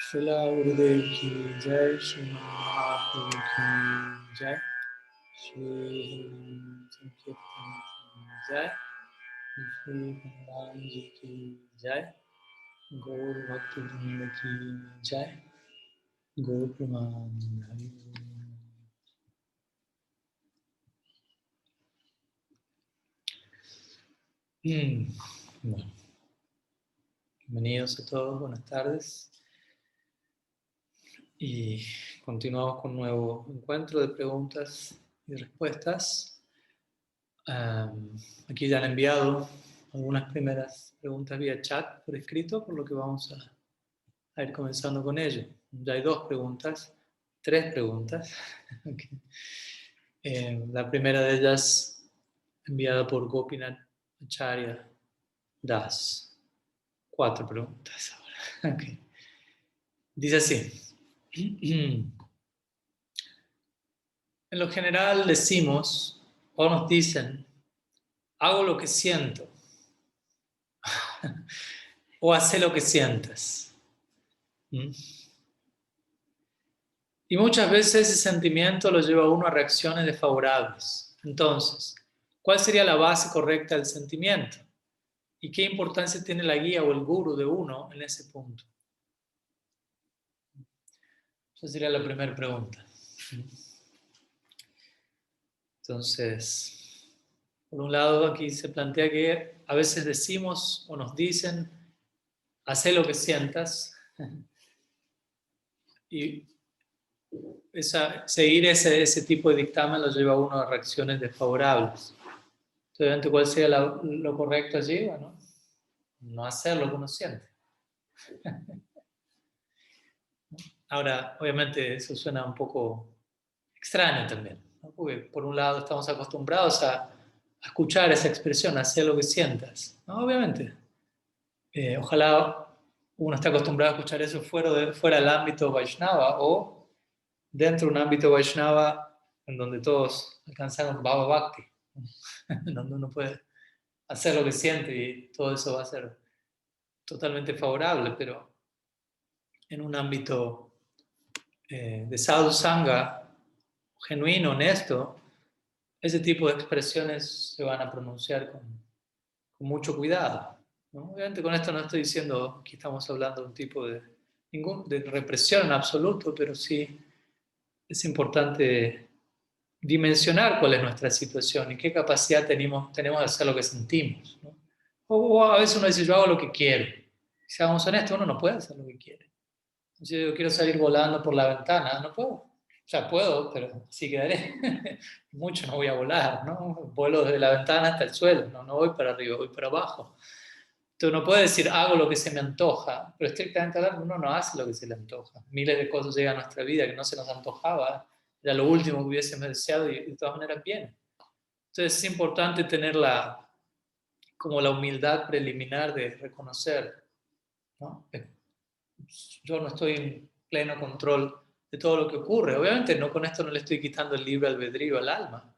Srila Gurudev ki jai, Srimad Mahaprabhu ki jai, Shri Sankirtan ki jai, Shri Bhagwan ji ki jai, Gaur Bhakti Vrinda ki jai, Gaur Pramanandi. Bueno, bienvenidos a todos, buenas tardes. Y continuamos con un nuevo encuentro de preguntas y respuestas. Aquí ya han enviado algunas primeras preguntas vía chat por escrito, por lo que vamos a ir comenzando con ello. Ya hay tres preguntas. Okay. La primera de ellas enviada por Gopinath Acharya Das. 4 preguntas ahora. Okay. Dice así. En lo general decimos o nos dicen, hago lo que siento o hace lo que sientes. Y muchas veces ese sentimiento lo lleva a uno a reacciones desfavorables. Entonces, ¿cuál sería la base correcta del sentimiento? ¿Y qué importancia tiene la guía o el gurú de uno en ese punto? Esa sería la primera pregunta. Entonces, por un lado aquí se plantea que a veces decimos o nos dicen, haz lo que sientas, y seguir ese tipo de dictamen lo lleva a uno a reacciones desfavorables. Entonces, ¿cuál sería lo correcto allí? Bueno, no hacer lo que uno siente. Ahora, obviamente eso suena un poco extraño también, ¿no? Porque por un lado estamos acostumbrados a escuchar esa expresión, hacer lo que sientas, ¿no? Obviamente. Ojalá uno esté acostumbrado a escuchar eso fuera del ámbito Vaishnava o dentro de un ámbito Vaishnava en donde todos alcanzamos Bhava Bhakti, donde uno puede hacer lo que siente y todo eso va a ser totalmente favorable, pero en un ámbito de sadhu sangha genuino, honesto, ese tipo de expresiones se van a pronunciar con mucho cuidado, ¿no? Obviamente con esto no estoy diciendo que estamos hablando de un tipo de represión en absoluto, pero sí es importante dimensionar cuál es nuestra situación y qué capacidad tenemos de hacer lo que sentimos, ¿no? O a veces uno dice, yo hago lo que quiero. Si seamos honestos, uno no puede hacer lo que quiere. Si yo quiero salir volando por la ventana, no puedo. O sea, puedo, pero así quedaré. Mucho no voy a volar, ¿no? Vuelo desde la ventana hasta el suelo, no voy para arriba, voy para abajo. Entonces uno puede decir, hago lo que se me antoja, pero estrictamente hablando uno no hace lo que se le antoja. Miles de cosas llegan a nuestra vida que no se nos antojaba, era lo último que hubiésemos deseado y de todas maneras viene. Entonces es importante tener como la humildad preliminar de reconocer, ¿no? Yo no estoy en pleno control de todo lo que ocurre. Obviamente con esto no le estoy quitando el libre albedrío al alma,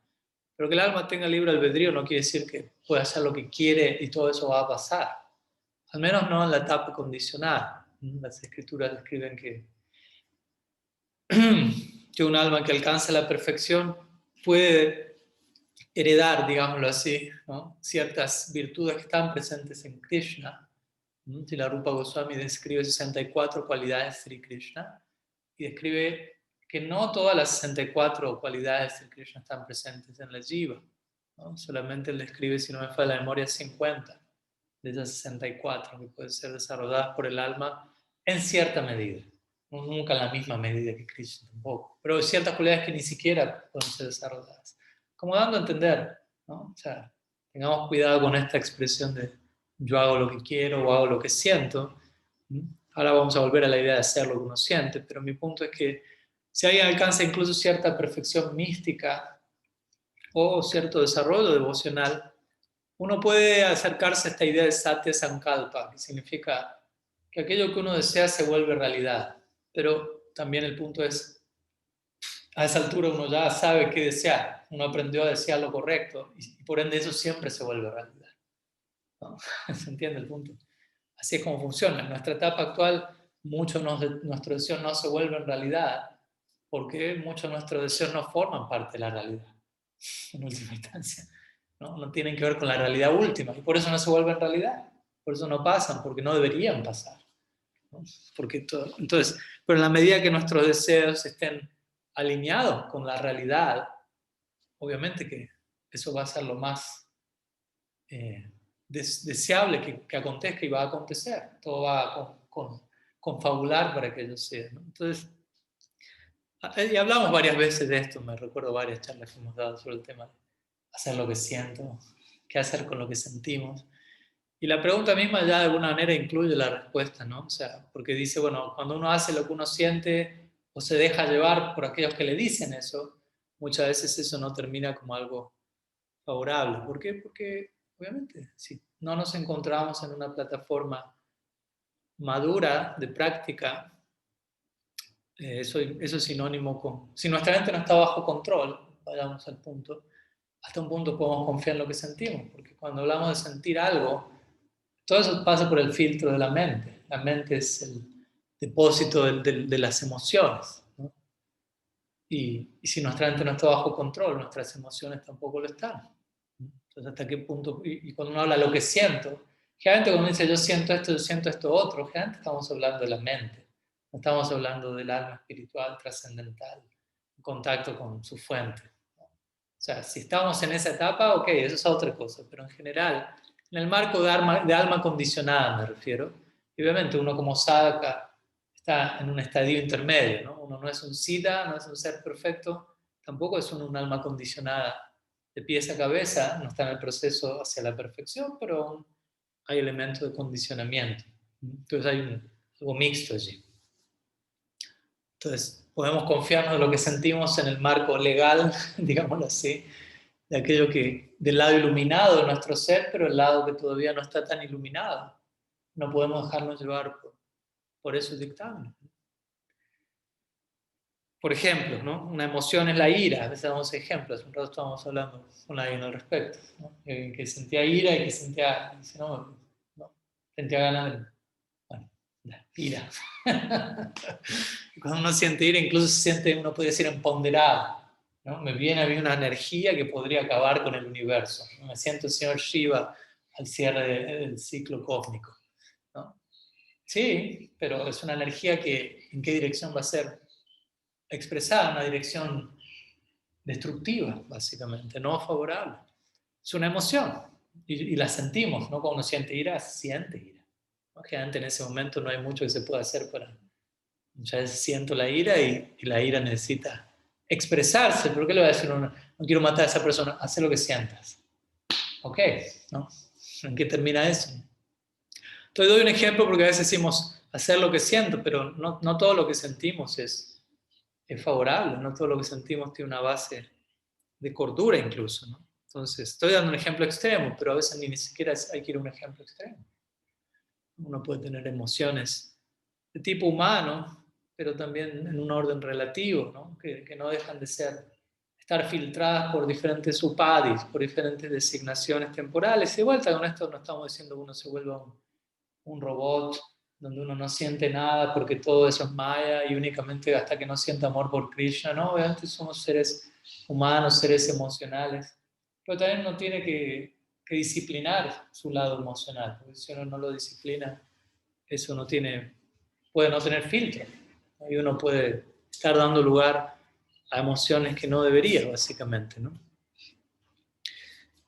pero que el alma tenga libre albedrío no quiere decir que pueda hacer lo que quiere y todo eso va a pasar. Al menos no en la etapa condicional. Las escrituras describen que un alma que alcanza la perfección puede heredar, digámoslo así, ¿no? Ciertas virtudes que están presentes en Krishna. Si la Rupa Goswami describe 64 cualidades de Sri Krishna y describe que no todas las 64 cualidades de Sri Krishna están presentes en la jiva, ¿no? Solamente él describe, si no me falla la memoria, 50 de esas 64 que pueden ser desarrolladas por el alma en cierta medida. Nunca en la misma medida que Krishna tampoco, pero hay ciertas cualidades que ni siquiera pueden ser desarrolladas. Como dando a entender, ¿no? O sea, tengamos cuidado con esta expresión de yo hago lo que quiero o hago lo que siento. Ahora vamos a volver a la idea de hacer lo que uno siente, pero mi punto es que si alguien alcanza incluso cierta perfección mística o cierto desarrollo devocional, uno puede acercarse a esta idea de Satya Sankalpa, que significa que aquello que uno desea se vuelve realidad. Pero también el punto es, a esa altura uno ya sabe qué desear, uno aprendió a desear lo correcto y por ende eso siempre se vuelve realidad, ¿no? ¿Se entiende el punto? Así es como funciona. En nuestra etapa actual muchos de nuestros deseos no se vuelven realidad, porque muchos de nuestros deseos no forman parte de la realidad, en última instancia. No tienen que ver con la realidad última, y por eso no se vuelven realidad, por eso no pasan, porque no deberían pasar, ¿no? Entonces, pero en la medida que nuestros deseos estén alineados con la realidad, obviamente que eso va a ser lo más deseable que acontezca, y va a acontecer. Todo va a confabular para que ello sea, ¿no? Entonces, y hablamos varias veces de esto, me recuerdo varias charlas que hemos dado sobre el tema de hacer lo que siento, qué hacer con lo que sentimos. Y la pregunta misma ya de alguna manera incluye la respuesta, ¿no? O sea, porque dice, bueno, cuando uno hace lo que uno siente o se deja llevar por aquellos que le dicen eso, muchas veces eso no termina como algo favorable. ¿Por qué? Porque obviamente si no nos encontramos en una plataforma madura de práctica, eso es sinónimo con... Si nuestra mente no está bajo control, vayamos al punto, hasta un punto podemos confiar en lo que sentimos, porque cuando hablamos de sentir algo, todo eso pasa por el filtro de la mente. La mente es el depósito de las emociones, ¿no? Y si nuestra mente no está bajo control, nuestras emociones tampoco lo están. Entonces, ¿hasta qué punto? Y cuando uno habla de lo que siento, generalmente cuando uno dice yo siento esto otro, generalmente estamos hablando de la mente. No estamos hablando del alma espiritual trascendental, en contacto con su fuente, ¿no? O sea, si estamos en esa etapa, ok, eso es otra cosa, pero en general, en el marco de alma condicionada me refiero, y obviamente uno como sadhaka está en un estadio intermedio, ¿no? Uno no es un siddha, no es un ser perfecto, tampoco es un alma condicionada de pies a cabeza, no está en el proceso hacia la perfección, pero aún hay elementos de condicionamiento. Entonces hay algo mixto allí. Entonces podemos confiarnos en lo que sentimos en el marco legal, digámoslo así, de aquello que, del lado iluminado de nuestro ser, pero el lado que todavía no está tan iluminado. No podemos dejarnos llevar por esos dictámenes. Por ejemplo, ¿no? Una emoción es la ira. A veces damos ejemplos. Un rato estábamos hablando con alguien al respecto, ¿no? Que sentía ira y que sentía, dice, no, sentía ganas de, bueno, la ira. Cuando uno siente ira, incluso se siente, uno puede decir, empoderado, ¿no? Me viene a mí una energía que podría acabar con el universo, ¿no? Me siento el señor Shiva al cierre del ciclo cósmico, ¿no? Sí, pero es una energía que, ¿en qué dirección va a ser expresada? Una dirección destructiva, básicamente, no favorable. Es una emoción y la sentimos, ¿no? Cuando uno siente ira, siente ira, ¿no? Generalmente en ese momento no hay mucho que se pueda hacer para... Ya siento la ira y la ira necesita expresarse. ¿Por qué le voy a decir uno? No quiero matar a esa persona, haz lo que sientas. Ok, ¿no? ¿En qué termina eso? Entonces doy un ejemplo porque a veces decimos hacer lo que siento, pero no todo lo que sentimos es favorable, no todo lo que sentimos tiene una base de cordura incluso, ¿no? Entonces, estoy dando un ejemplo extremo, pero a veces ni siquiera hay que ir a un ejemplo extremo. Uno puede tener emociones de tipo humano, pero también en un orden relativo, ¿no? Que no dejan de estar filtradas por diferentes upadis, por diferentes designaciones temporales. Y de vuelta con esto no estamos diciendo que uno se vuelva un robot, donde uno no siente nada porque todo eso es maya y únicamente hasta que no sienta amor por Krishna, ¿no? Obviamente somos seres humanos, seres emocionales, pero también uno tiene que disciplinar su lado emocional, porque si uno no lo disciplina, eso puede no tener filtro, ¿no? Y uno puede estar dando lugar a emociones que no debería, básicamente, ¿no?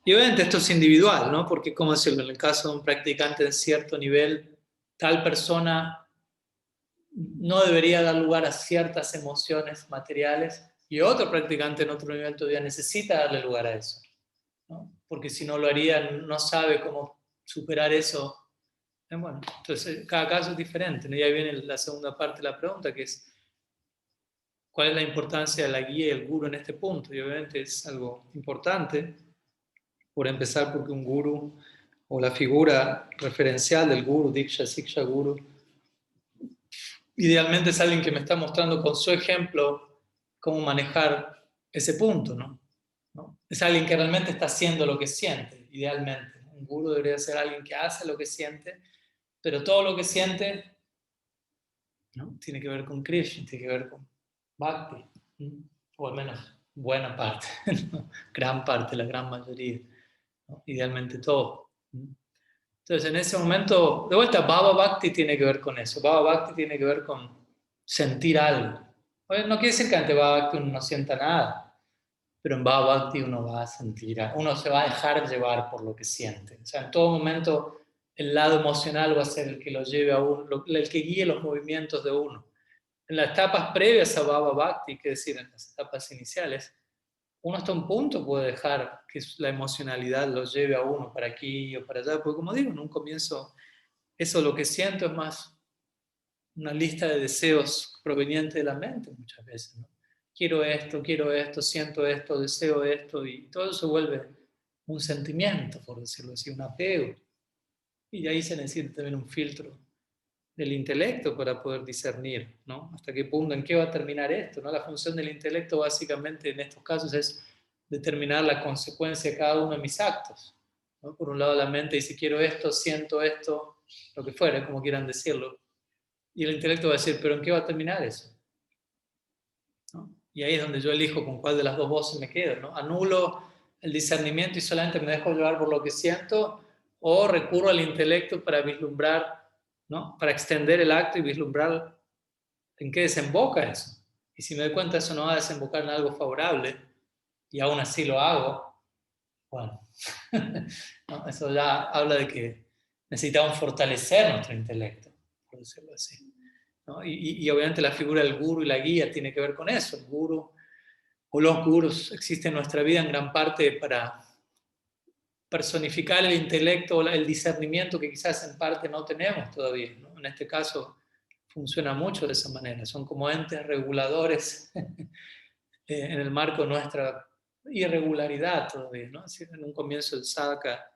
Y obviamente esto es individual, ¿no? Porque, como decirlo, en el caso de un practicante en cierto nivel, tal persona no debería dar lugar a ciertas emociones materiales y otro practicante en otro nivel todavía necesita darle lugar a eso, ¿no? Porque si no lo haría, no sabe cómo superar eso. Bueno, entonces cada caso es diferente, ¿no? Y ahí viene la segunda parte de la pregunta, que es ¿cuál es la importancia de la guía y el guru en este punto? Y obviamente es algo importante, por empezar porque un guru o la figura referencial del guru, Diksha, Siksha Guru, idealmente es alguien que me está mostrando con su ejemplo cómo manejar ese punto, ¿no? ¿No? Es alguien que realmente está haciendo lo que siente, idealmente. Un guru debería ser alguien que hace lo que siente, pero todo lo que siente ¿no? Tiene que ver con Krishna, tiene que ver con Bhakti, o al menos buena parte, ¿no? Gran parte, la gran mayoría, ¿no? Idealmente todo. Entonces, en ese momento, de vuelta, Bhava Bhakti tiene que ver con eso. Bhava Bhakti tiene que ver con sentir algo. Oye, no quiere decir que ante Bhava Bhakti uno no sienta nada, pero en Bhava Bhakti uno va a sentir, uno se va a dejar llevar por lo que siente. O sea, en todo momento el lado emocional va a ser el que lo lleve a uno, el que guíe los movimientos de uno. En las etapas previas a Bhava Bhakti, que es decir, en las etapas iniciales, uno hasta un punto puede dejar que la emocionalidad lo lleve a uno para aquí o para allá, porque como digo, en un comienzo eso lo que siento es más una lista de deseos provenientes de la mente muchas veces, ¿no? Quiero esto, siento esto, deseo esto, y todo se vuelve un sentimiento, por decirlo así, un apego. Y de ahí se necesita también un filtro del intelecto para poder discernir, ¿no? Hasta qué punto, en qué va a terminar esto, ¿no? La función del intelecto básicamente en estos casos es determinar la consecuencia de cada uno de mis actos, ¿no? Por un lado la mente dice quiero esto, siento esto, lo que fuera, como quieran decirlo, y el intelecto va a decir, pero ¿en qué va a terminar eso? ¿No? Y ahí es donde yo elijo con cuál de las dos voces me quedo, ¿no? Anulo el discernimiento y solamente me dejo llevar por lo que siento, o recurro al intelecto para vislumbrar, ¿no? Para extender el acto y vislumbrar en qué desemboca eso. Y si me doy cuenta eso no va a desembocar en algo favorable, y aún así lo hago, bueno, ¿no? Eso ya habla de que necesitamos fortalecer nuestro intelecto, por decirlo así, ¿no? Y obviamente la figura del guru y la guía tiene que ver con eso. El guru o los gurus existen en nuestra vida en gran parte para personificar el intelecto o el discernimiento que quizás en parte no tenemos todavía, ¿no? En este caso funciona mucho de esa manera. Son como entes reguladores en el marco de nuestra irregularidad todavía, ¿no? Es decir, en un comienzo el sadhaka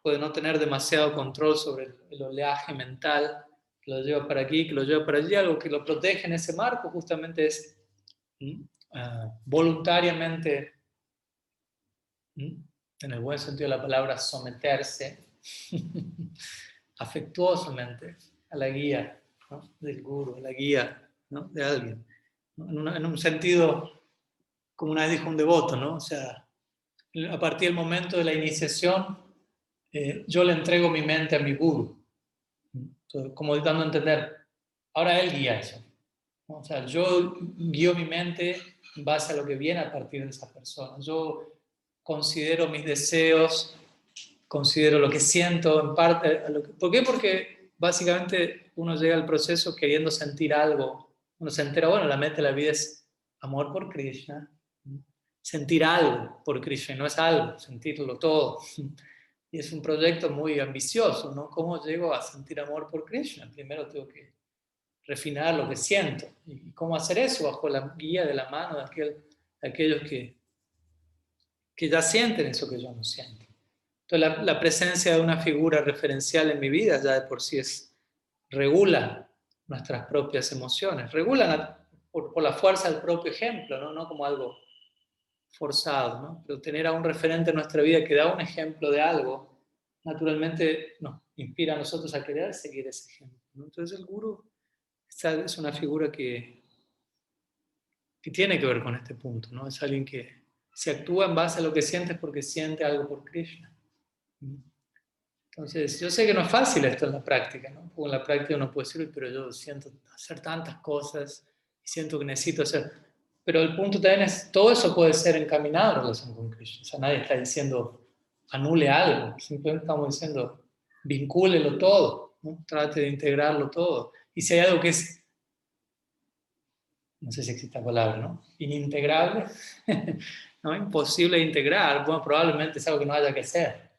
puede no tener demasiado control sobre el oleaje mental que lo lleva para aquí, que lo lleva para allí. Algo que lo protege en ese marco justamente es voluntariamente, en el buen sentido de la palabra, someterse afectuosamente a la guía, ¿no? Del guru, a la guía, ¿no? De alguien, ¿no? En un sentido, como una vez dijo un devoto, ¿no? O sea, a partir del momento de la iniciación, yo le entrego mi mente a mi guru. Entonces, como dando a entender, ahora él guía eso, ¿no? O sea, yo guío mi mente en base a lo que viene a partir de esa persona. Yo considero mis deseos, considero lo que siento en parte. ¿Por qué? Porque básicamente uno llega al proceso queriendo sentir algo. Uno se entera, bueno, la meta de la vida es amor por Krishna. Sentir algo por Krishna, no es algo, sentirlo todo. Y es un proyecto muy ambicioso, ¿no? ¿Cómo llego a sentir amor por Krishna? Primero tengo que refinar lo que siento. ¿Y cómo hacer eso? Bajo la guía de la mano de aquellos que ya sienten eso que yo no siento. Entonces, la presencia de una figura referencial en mi vida ya de por sí regula nuestras propias emociones, regula por la fuerza del propio ejemplo, ¿no? No como algo forzado, ¿no? Pero tener a un referente en nuestra vida que da un ejemplo de algo, naturalmente nos inspira a nosotros a querer seguir ese ejemplo, ¿no? Entonces el guru es una figura que tiene que ver con este punto, ¿no? Es alguien que se actúa en base a lo que siente porque siente algo por Krishna. Entonces, yo sé que no es fácil esto en la práctica, ¿no? Porque en la práctica uno puede decir, pero yo siento hacer tantas cosas y siento que necesito hacer. Pero el punto también es, todo eso puede ser encaminado en relación con Krishna. O sea, nadie está diciendo, anule algo. Simplemente estamos diciendo, vincúlelo todo, ¿no? Trate de integrarlo todo. Y si hay algo que es, no sé si existe la palabra, ¿no? Inintegrable, ¿no? Imposible de integrar, bueno, probablemente es algo que no haya que hacer.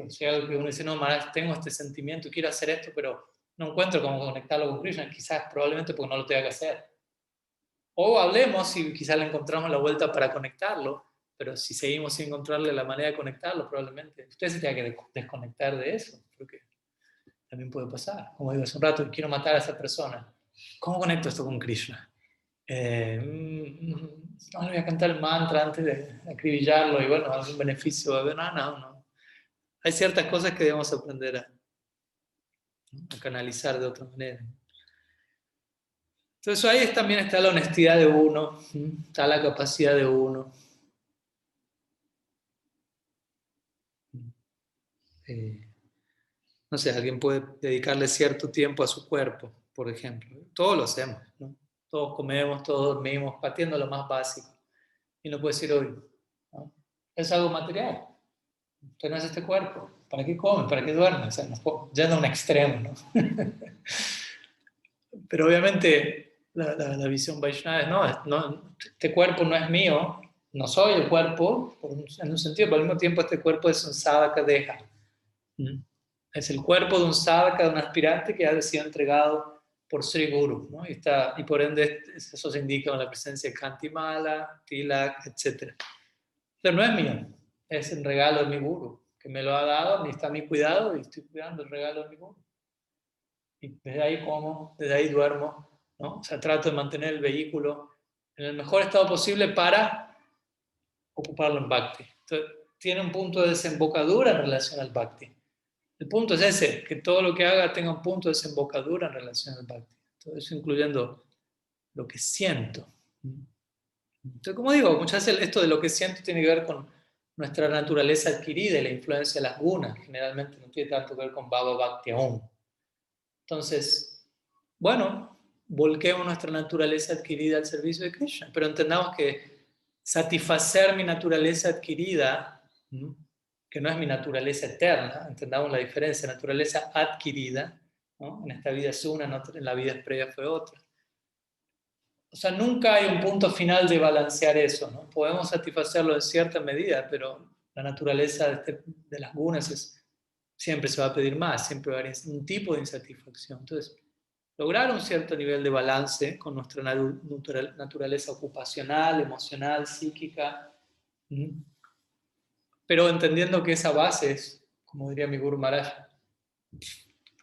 Si hay algo que uno dice, no, Maharaj, tengo este sentimiento, quiero hacer esto, pero no encuentro cómo conectarlo con Krishna, quizás probablemente porque no lo tenga que hacer. O hablemos y quizás le encontramos la vuelta para conectarlo, pero si seguimos sin encontrarle la manera de conectarlo, probablemente usted se tenga que desconectar de eso, porque también puede pasar. Como digo hace un rato, quiero matar a esa persona. ¿Cómo conecto esto con Krishna? No le voy a cantar el mantra antes de acribillarlo y bueno, algún beneficio va a haber. No. Hay ciertas cosas que debemos aprender a canalizar de otra manera. Entonces ahí también está la honestidad de uno, está la capacidad de uno. Eh, no sé, alguien puede dedicarle cierto tiempo a su cuerpo, por ejemplo. Todos lo hacemos, ¿no? Todos comemos, todos dormimos, partiendo de lo más básico. Y no puede decir hoy, ¿no? Es algo material. Usted no es este cuerpo. ¿Para qué come? ¿Para qué duerme? O sea, yendo a un extremo, ¿no? Pero obviamente la visión Vaishnava es, no, este cuerpo no es mío, no soy el cuerpo, en un sentido, pero al mismo tiempo este cuerpo es un sadhaka deja. Es el cuerpo de un sadhaka, de un aspirante que ha sido entregado por Sri Guru, ¿no? Y por ende eso se indica con la presencia de Kantimala, Tilak, etc. Pero no es mío, es el regalo de mi Guru, que me lo ha dado, y está a mi cuidado y estoy cuidando el regalo de mi Guru. Y desde ahí como, desde ahí duermo, ¿no? O sea, trato de mantener el vehículo en el mejor estado posible para ocuparlo en Bhakti. Entonces, tiene un punto de desembocadura en relación al Bhakti. El punto es ese, que todo lo que haga tenga un punto de desembocadura en relación al Bhakti. Todo eso incluyendo lo que siento. Entonces, como digo, muchas veces esto de lo que siento tiene que ver con nuestra naturaleza adquirida y la influencia de las gunas. Generalmente no tiene tanto que ver con Bhava Bhakti aún. Entonces, bueno, volquemos nuestra naturaleza adquirida al servicio de Krishna, pero entendamos que satisfacer mi naturaleza adquirida, que no es mi naturaleza eterna, entendamos la diferencia, naturaleza adquirida, ¿no? En esta vida es una, en la vida previa fue otra. O sea, nunca hay un punto final de balancear eso, ¿no? Podemos satisfacerlo en cierta medida, pero la naturaleza de las gunas siempre se va a pedir más, siempre va a haber un tipo de insatisfacción. Entonces, lograr un cierto nivel de balance con nuestra naturaleza ocupacional, emocional, psíquica, pero entendiendo que esa base es, como diría mi Guru Maharaj,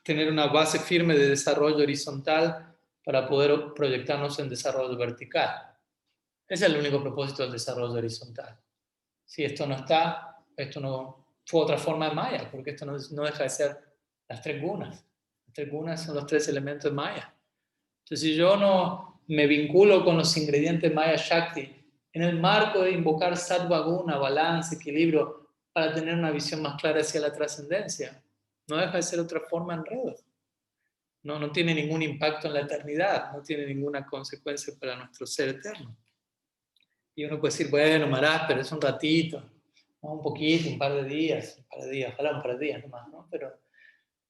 tener una base firme de desarrollo horizontal para poder proyectarnos en desarrollo vertical. Ese es el único propósito del desarrollo horizontal. Si esto no está, esto no fue otra forma de Maya, porque esto no deja de ser las tres gunas. Las tres gunas son los tres elementos de Maya. Entonces, si yo no me vinculo con los ingredientes Maya Shakti en el marco de invocar Sattva Guna, balance, equilibrio, para tener una visión más clara hacia la trascendencia, no deja de ser otra forma de enredo. No tiene ningún impacto en la eternidad, no tiene ninguna consecuencia para nuestro ser eterno. Y uno puede decir, bueno, Marás, pero es un ratito, ¿no? Un poquito, un par de días, ojalá un par de días nomás, ¿no? Pero,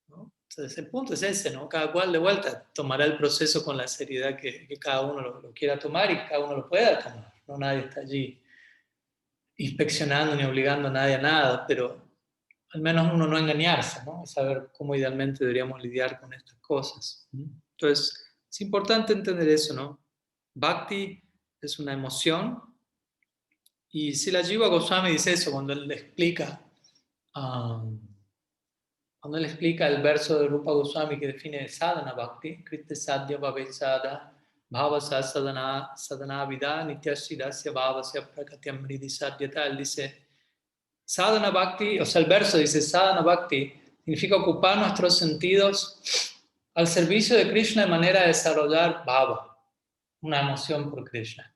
¿no? Entonces el punto es ese, ¿no? Cada cual de vuelta tomará el proceso con la seriedad que cada uno lo quiera tomar y cada uno lo pueda tomar. No nadie está allí inspeccionando ni obligando a nadie a nada, pero al menos uno no engañarse, ¿no? Saber cómo idealmente deberíamos lidiar con estas cosas. Entonces, es importante entender eso, ¿no? Bhakti es una emoción y si la Jiva Goswami dice eso cuando él le explica, um, cuando él explica el verso de Rupa Goswami que define sadhana bhakti, kriti sadhya bhavesada, bhavasa sadhana vida, nityashidasya bhavasya prakatyam hridi sadhyata, él dice, sadhana bhakti, o sea, el verso dice, sadhana bhakti significa ocupar nuestros sentidos al servicio de Krishna de manera de desarrollar bhava, una emoción por Krishna.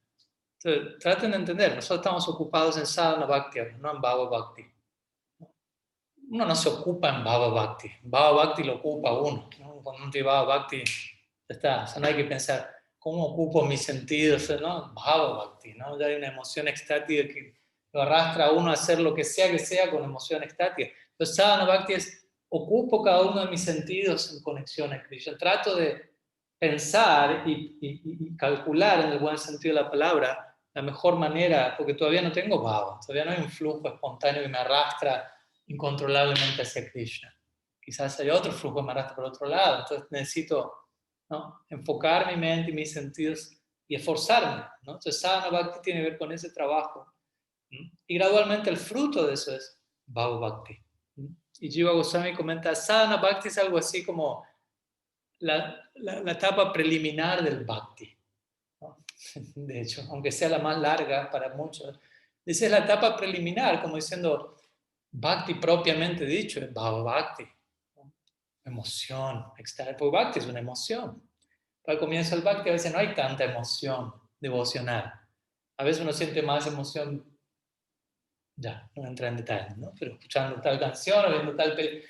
Entonces, traten de entender, nosotros estamos ocupados en sadhana bhakti, no en bhava bhakti. Uno no se ocupa en bhava bhakti, bhava bhakti lo ocupa uno, ¿no? Cuando uno tiene bhava bhakti, ya está, o sea, no hay que pensar, ¿cómo ocupo mis sentidos? ¿No? Bhava bhakti, ¿no? Ya hay una emoción extática que lo arrastra a uno a hacer lo que sea con emoción extática. Entonces, sadhana bhakti es, ocupo cada uno de mis sentidos en conexión a Krishna. Trato de pensar y calcular en el buen sentido de la palabra la mejor manera, porque todavía no tengo bhava, todavía no hay un flujo espontáneo que me arrastra incontrolablemente hacia Krishna. Quizás hay otro flujo que me arrastra por otro lado, entonces necesito, ¿no?, enfocar mi mente y mis sentidos y esforzarme, ¿no? Entonces sadhana bhakti tiene que ver con ese trabajo, ¿no? Y gradualmente el fruto de eso es bhava bhakti, ¿no? Y Jiva Goswami comenta, sadhana bhakti es algo así como la etapa preliminar del bhakti, ¿no? De hecho, aunque sea la más larga para muchos, dice es la etapa preliminar, como diciendo, bhakti propiamente dicho es bhava bhakti, ¿no? Emoción, porque bhakti es una emoción. Al comienzo del bhakti a veces no hay tanta emoción devocional. A veces uno siente más emoción, ya, no entra en detalles, ¿no? Pero escuchando tal canción o viendo tal película.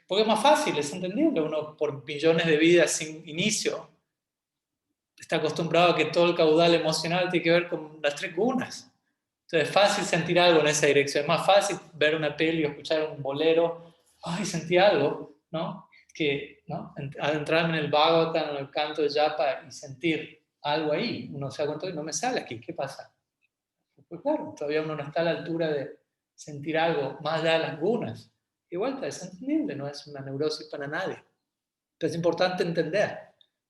Porque es más fácil, es entendible. Uno por millones de vidas sin inicio está acostumbrado a que todo el caudal emocional tiene que ver con las tres gunas. Entonces es fácil sentir algo en esa dirección. Es más fácil ver una peli o escuchar un bolero. Ay, sentí algo, ¿no? Que, ¿no? Adentrarme en el Bhagavatam, en el canto de Japa y sentir algo ahí. Uno se da cuenta y no me sale aquí. ¿Qué pasa? Pues claro, todavía uno no está a la altura de sentir algo más allá de las gunas. Igual es entendible, no es una neurosis para nadie. Pero es importante entender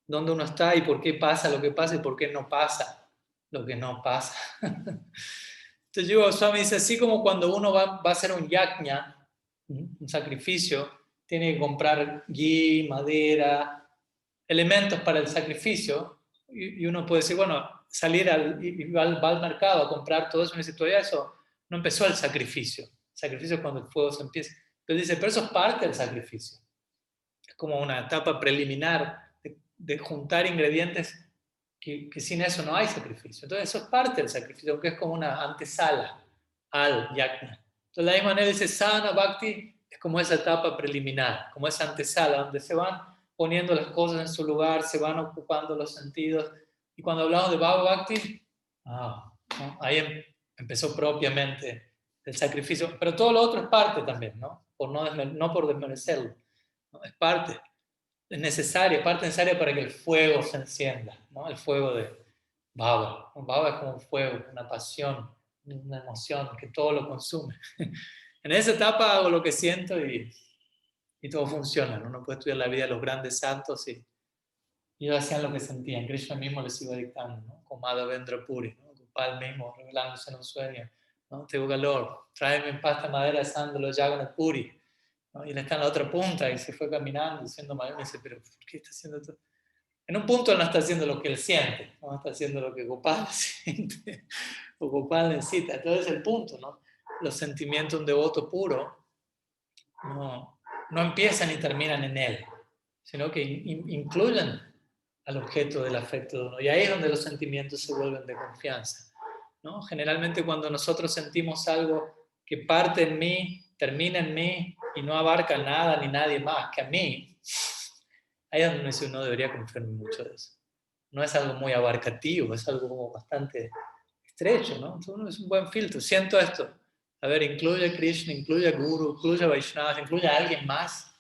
dónde uno está y por qué pasa lo que pasa y por qué no pasa lo que no pasa. Entonces yo, Swami dice, así como cuando uno va a hacer un yajna, un sacrificio, tiene que comprar ghee, madera, elementos para el sacrificio, y uno puede decir, bueno, salir va al mercado a comprar todo eso, y me dice, todavía eso no empezó el sacrificio. El sacrificio es cuando el fuego se empieza. Pero dice, pero eso es parte del sacrificio. Es como una etapa preliminar de juntar ingredientes que sin eso no hay sacrificio. Entonces eso es parte del sacrificio, aunque es como una antesala al yajna. Entonces de la misma manera dice, sadhana bhakti es como esa etapa preliminar, como esa antesala, donde se van poniendo las cosas en su lugar, se van ocupando los sentidos. Y cuando hablamos de Bhava Bhakti, ¿no? Ahí empezó propiamente el sacrificio, pero todo lo otro es parte también, ¿no? No por desmerecerlo, ¿no? Es parte, es necesaria, parte necesaria para que el fuego se encienda, ¿no? El fuego de Bhava. Bhava es como un fuego, una pasión, una emoción que todo lo consume. En esa etapa hago lo que siento y todo funciona, ¿no? Uno puede estudiar la vida de los grandes santos y ellos hacían lo que sentían. Krishna mismo les iba dictando, ¿no? Como Madhavendra Puri, ¿no? Gopal mismo revelándose en un sueño, ¿no? Tengo calor, tráeme en pasta madera de sándalo, Jagannath Puri, ¿no? Y él está en la otra punta y se fue caminando diciendo, Madre, dice, pero ¿por qué está haciendo esto? En un punto él no está haciendo lo que él siente, no está haciendo lo que Gopal siente o Gopal necesita. Entonces es el punto, ¿no? Los sentimientos de un devoto puro no empiezan y terminan en él, sino que incluyen al objeto del afecto de uno. Y ahí es donde los sentimientos se vuelven de confianza, ¿no? Generalmente cuando nosotros sentimos algo que parte en mí, termina en mí y no abarca nada ni nadie más que a mí, ahí es donde uno debería confiar mucho de eso. No es algo muy abarcativo, es algo como bastante estrecho, ¿no? Entonces uno es un buen filtro. Siento esto. A ver, incluye a Krishna, incluye a Guru, incluye a Vaishnava, incluye a alguien más.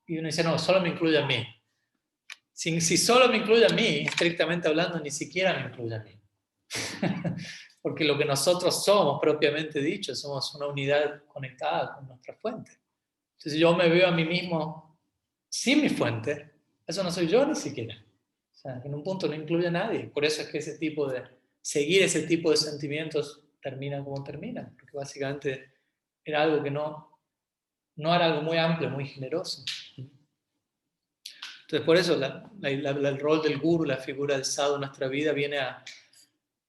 Y uno dice, no, solo me incluye a mí. Si solo me incluye a mí, estrictamente hablando, ni siquiera me incluye a mí. Porque lo que nosotros somos, propiamente dicho, somos una unidad conectada con nuestra fuente. Entonces, si yo me veo a mí mismo sin mi fuente, eso no soy yo ni siquiera. O sea, en un punto no incluye a nadie. Por eso es que seguir ese tipo de sentimientos termina como termina. Porque básicamente era algo que no era algo muy amplio, muy generoso. Entonces, por eso el rol del guru, la figura del sadhu en nuestra vida viene a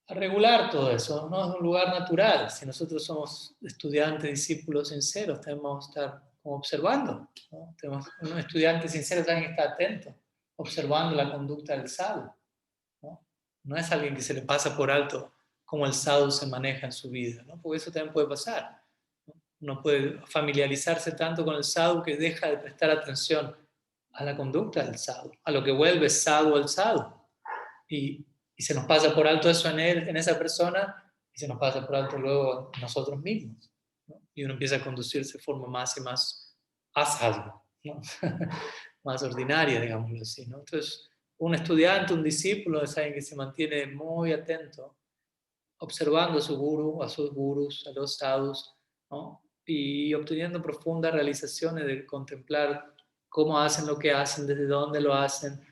regular todo eso. No es un lugar natural. Si nosotros somos estudiantes, discípulos sinceros, tenemos que estar como observando, ¿no? Un estudiante sincero es alguien que está atento, observando la conducta del sadhu, ¿no? No es alguien que se le pasa por alto cómo el sadhu se maneja en su vida, ¿no? Porque eso también puede pasar. Uno puede familiarizarse tanto con el sadhu que deja de prestar atención a la conducta del sadhu, a lo que vuelve sadhu al sadhu. Y se nos pasa por alto eso en él, en esa persona, y se nos pasa por alto luego nosotros mismos, ¿no? Y uno empieza a conducirse de forma más y más asadhu, ¿no? Más ordinaria, digámoslo así, ¿no? Entonces, un estudiante, un discípulo es alguien que se mantiene muy atento, observando a su guru, a sus gurus, a los sadhus, ¿no? Y obteniendo profundas realizaciones de contemplar cómo hacen lo que hacen, desde dónde lo hacen.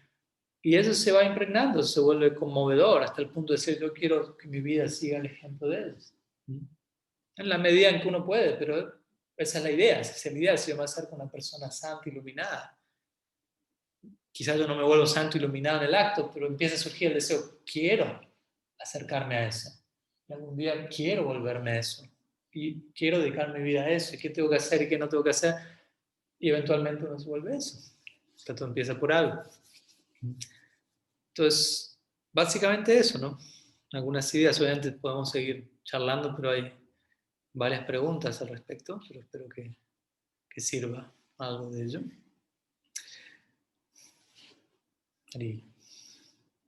Y eso se va impregnando, se vuelve conmovedor, hasta el punto de decir, yo quiero que mi vida siga el ejemplo de ellos. En la medida en que uno puede, pero esa es la idea, esa es la idea, si yo me acerco a una persona santa, iluminada. Quizás yo no me vuelvo santo, iluminado en el acto, pero empieza a surgir el deseo, quiero acercarme a eso. Y algún día quiero volverme a eso. Y quiero dedicar mi vida a eso. ¿Y qué tengo que hacer y qué no tengo que hacer? Y eventualmente uno se vuelve eso. Entonces todo empieza por algo. Entonces, básicamente eso, ¿no? Algunas ideas, obviamente podemos seguir charlando, pero hay varias preguntas al respecto, pero espero que sirva algo de ello. Y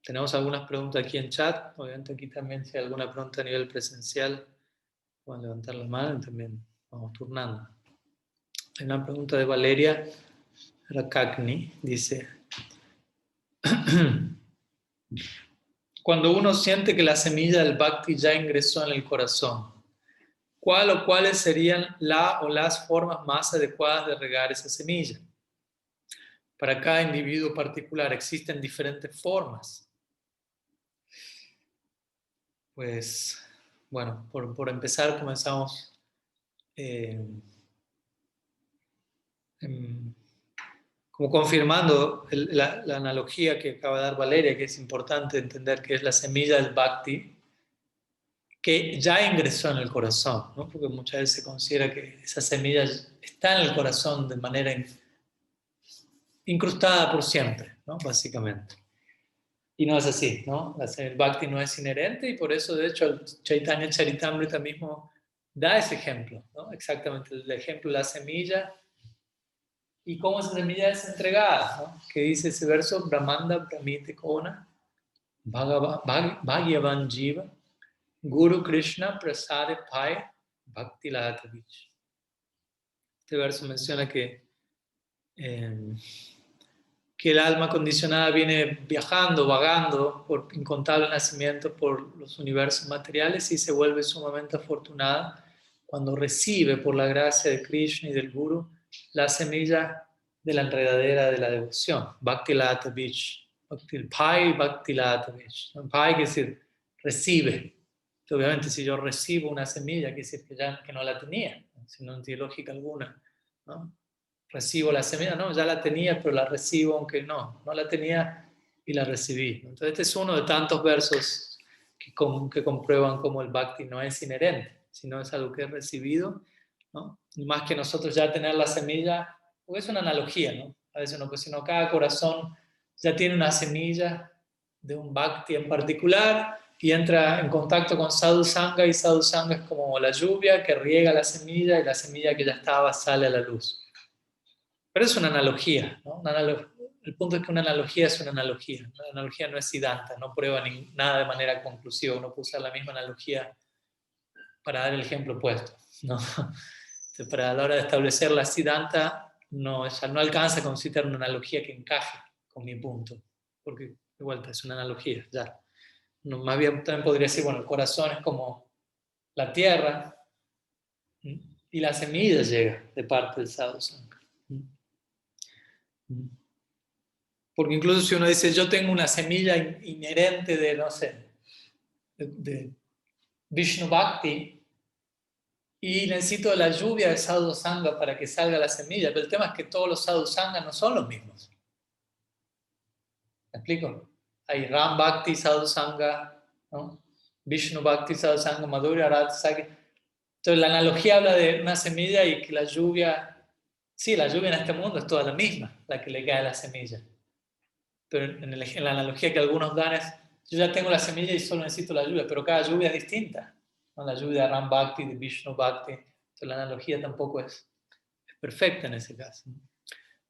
tenemos algunas preguntas aquí en chat, obviamente aquí también si hay alguna pregunta a nivel presencial, pueden levantar la mano y también vamos turnando. Hay una pregunta de Valeria Rakakni, dice, cuando uno siente que la semilla del Bhakti ya ingresó en el corazón, ¿cuál o cuáles serían la o las formas más adecuadas de regar esa semilla? Para cada individuo particular existen diferentes formas. Pues, bueno, por empezar comenzamos como confirmando la analogía que acaba de dar Valeria, que es importante entender que es la semilla del Bhakti, que ya ingresó en el corazón, ¿no? Porque muchas veces se considera que esa semilla está en el corazón de manera incrustada por siempre, ¿no? Básicamente. Y no es así, ¿no? El Bhakti no es inherente y por eso, de hecho, el Chaitanya Charitamrita mismo da ese ejemplo, ¿no? Exactamente, el ejemplo de la semilla y cómo esa semilla es entregada, ¿no? Que dice ese verso, Brahmanda Brahmite Kona, Bhagavan Jiva, Guru Krishna Prasade Pai, Bhakti Latavich. Este verso menciona que el alma condicionada viene viajando, vagando por incontables nacimientos por los universos materiales y se vuelve sumamente afortunada cuando recibe por la gracia de Krishna y del Guru la semilla de la enredadera de la devoción, Bhakti Latavich, Pai Bhakti Latavich. Pai quiere decir recibe. Entonces, obviamente si yo recibo una semilla, quiere decir que no la tenía, si no tiene lógica alguna, ¿no? Recibo la semilla, no, ya la tenía, pero la recibo, aunque no la tenía y la recibí. Entonces este es uno de tantos versos que comprueban cómo el Bhakti no es inherente, sino es algo que es recibido, ¿no? Y más que nosotros ya tener la semilla, porque es una analogía, ¿no? A veces uno, pues sino cada corazón ya tiene una semilla de un Bhakti en particular y entra en contacto con Sadhu Sangha y Sadhu Sangha es como la lluvia que riega la semilla y la semilla que ya estaba sale a la luz. Pero es una analogía, ¿no? El punto es que una analogía es una analogía. La analogía no es Siddhanta, no prueba nada de manera conclusiva. Uno puede usar la misma analogía para dar el ejemplo opuesto, ¿no? Entonces, para la hora de establecer la Siddhanta, no alcanza a considerar una analogía que encaje con mi punto, porque de vuelta es una analogía, ya. No, más bien también podría decir, bueno, el corazón es como la tierra y la semilla llega de parte del Sadhu Sangha. Porque incluso si uno dice, yo tengo una semilla inherente de, no sé, de Vishnu Bhakti y necesito la lluvia de Sadhu Sangha para que salga la semilla, pero el tema es que todos los Sadhu Sangha no son los mismos. ¿Me explico? Hay Ram Bhakti Sadhu Sangha, ¿no? Vishnu Bhakti Sadhu Sangha, Madhurya Arati Sangha. Entonces la analogía habla de una semilla y que la lluvia, sí, la lluvia en este mundo es toda la misma, la que le cae a la semilla. Pero en la analogía que algunos dan es, yo ya tengo la semilla y solo necesito la lluvia, pero cada lluvia es distinta, ¿no? La lluvia de Ram Bhakti, de Vishnu Bhakti, entonces la analogía tampoco es perfecta en ese caso.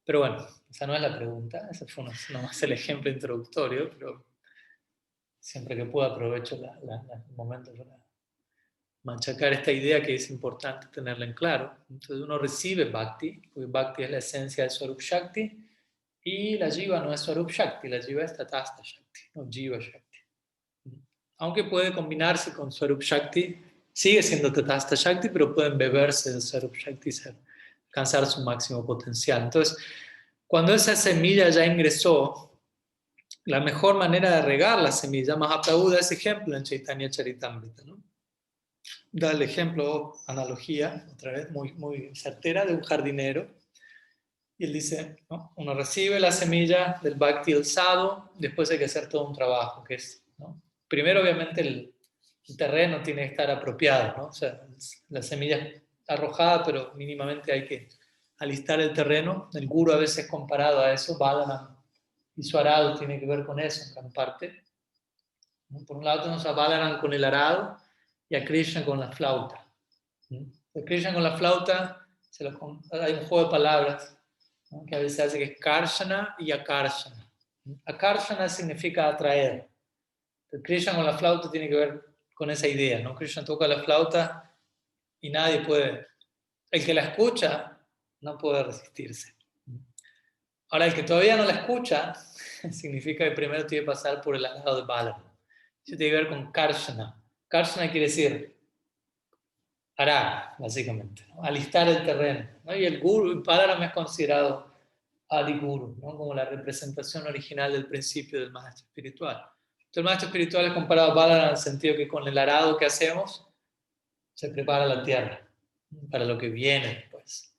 Pero bueno, esa no es la pregunta, ese fue nomás el ejemplo introductorio, pero siempre que pueda aprovecho el momento para machacar esta idea que es importante tenerla en claro. Entonces uno recibe Bhakti, porque Bhakti es la esencia del Swarup Shakti, y la Jiva no es Swarup Shakti, la Jiva es Tatastha Shakti, no Jiva Shakti. Aunque puede combinarse con Swarup Shakti, sigue siendo Tatastha Shakti, pero pueden beberse del Swarup Shakti y alcanzar su máximo potencial. Entonces, cuando esa semilla ya ingresó, la mejor manera de regar la semilla, Mahaprabhu da ese ejemplo en Chaitanya Charitamrita, ¿no? Da el ejemplo, analogía, otra vez muy, muy certera, de un jardinero. Y él dice, ¿no? Uno recibe la semilla del Bhakti del sadhu, después hay que hacer todo un trabajo, que es, ¿no? Primero obviamente el terreno tiene que estar apropiado, ¿no? O sea, la semilla es arrojada, pero mínimamente hay que alistar el terreno. El guru a veces comparado a eso, Balaram y su arado tiene que ver con eso en gran parte. Por un lado tenemos a Balaram con el arado y a Krishna con la flauta. A Krishna con la flauta hay un juego de palabras, ¿no? Que a veces hace que es Karshana y Akarshana. Akarshana significa atraer. Pero Krishna con la flauta tiene que ver con esa idea, ¿no? Krishna toca la flauta y nadie puede. El que la escucha no puede resistirse. Ahora, el que todavía no la escucha significa que primero tiene que pasar por el arado de Balaram. Eso tiene que ver con Karshana. Karshana quiere decir arar, básicamente, ¿no? Alistar el terreno, ¿no? Y el guru, Balaram es considerado Adi Guru, ¿no? Como la representación original del principio del maestro espiritual. Entonces, el maestro espiritual es comparado a Balaram en el sentido que con el arado que hacemos se prepara la tierra para lo que viene, pues.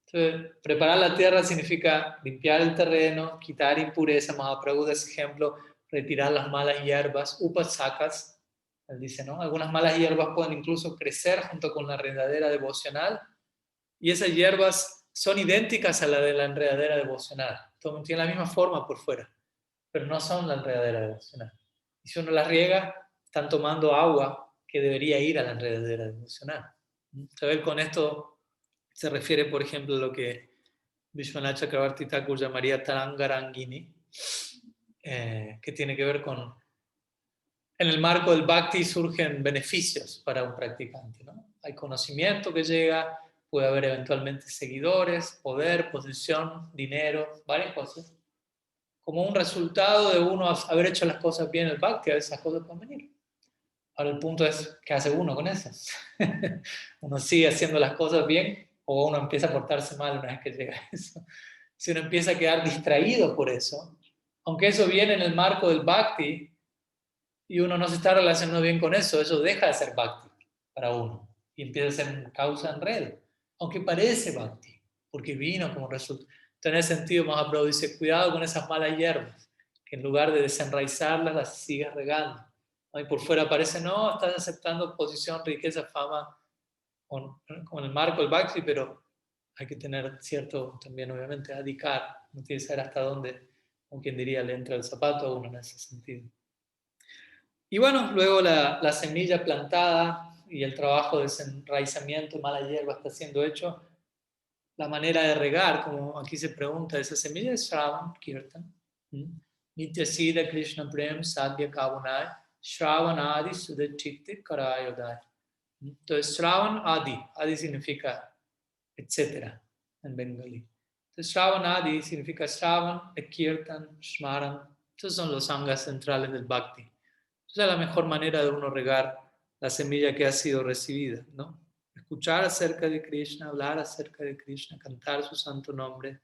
Entonces, preparar la tierra significa limpiar el terreno, quitar impureza. Mahaprabhu da ese ejemplo, retirar las malas hierbas, upasakas. Él dice, ¿no? Algunas malas hierbas pueden incluso crecer junto con la enredadera devocional y esas hierbas son idénticas a la de la enredadera devocional. Tienen la misma forma por fuera, pero no son la enredadera devocional. Y si uno las riega, están tomando agua que debería ir a la enredadera devocional. Entonces, con esto se refiere, por ejemplo, a lo que Vishwanath Chakravarti Thakur llamaría Tarangarangini, que tiene que ver con, en el marco del Bhakti surgen beneficios para un practicante, ¿no? Hay conocimiento que llega, puede haber eventualmente seguidores, poder, posición, dinero, varias cosas. Como un resultado de uno haber hecho las cosas bien en el Bhakti, a veces esas cosas pueden venir. Ahora el punto es, ¿qué hace uno con eso? ¿Uno sigue haciendo las cosas bien o uno empieza a portarse mal una vez que llega a eso? Si uno empieza a quedar distraído por eso, aunque eso viene en el marco del Bhakti y uno no se está relacionando bien con eso, eso deja de ser Bhakti para uno y empieza a ser causa en red, aunque parece Bhakti, porque vino como resultado. Entonces, en ese sentido, Mahaprabhu dice, cuidado con esas malas hierbas, que en lugar de desenraizarlas, las sigas regando. Y por fuera parece, no, estás aceptando posición, riqueza, fama, con el marco del Bhakti, pero hay que tener cierto, también obviamente, adicar, no tiene que saber hasta dónde, como quien diría, le entra el zapato a uno en ese sentido. Y bueno, luego la semilla plantada y el trabajo de desenraizamiento, mala hierba está siendo hecho. La manera de regar, como aquí se pregunta, esa semilla es Shravan, Kirtan. Nitya Siddha Krishna Prem Sadhya Kavunai Shravan Adi Sudachikti Karayodai. Entonces, Shravan Adi significa etcétera en bengalí. Entonces, Shravan Adi significa Shravan, Kirtan, Shmaran. Estos son los angas centrales del Bhakti. Esa es la mejor manera de uno regar la semilla que ha sido recibida, ¿no? Escuchar acerca de Krishna, hablar acerca de Krishna, cantar su santo nombre,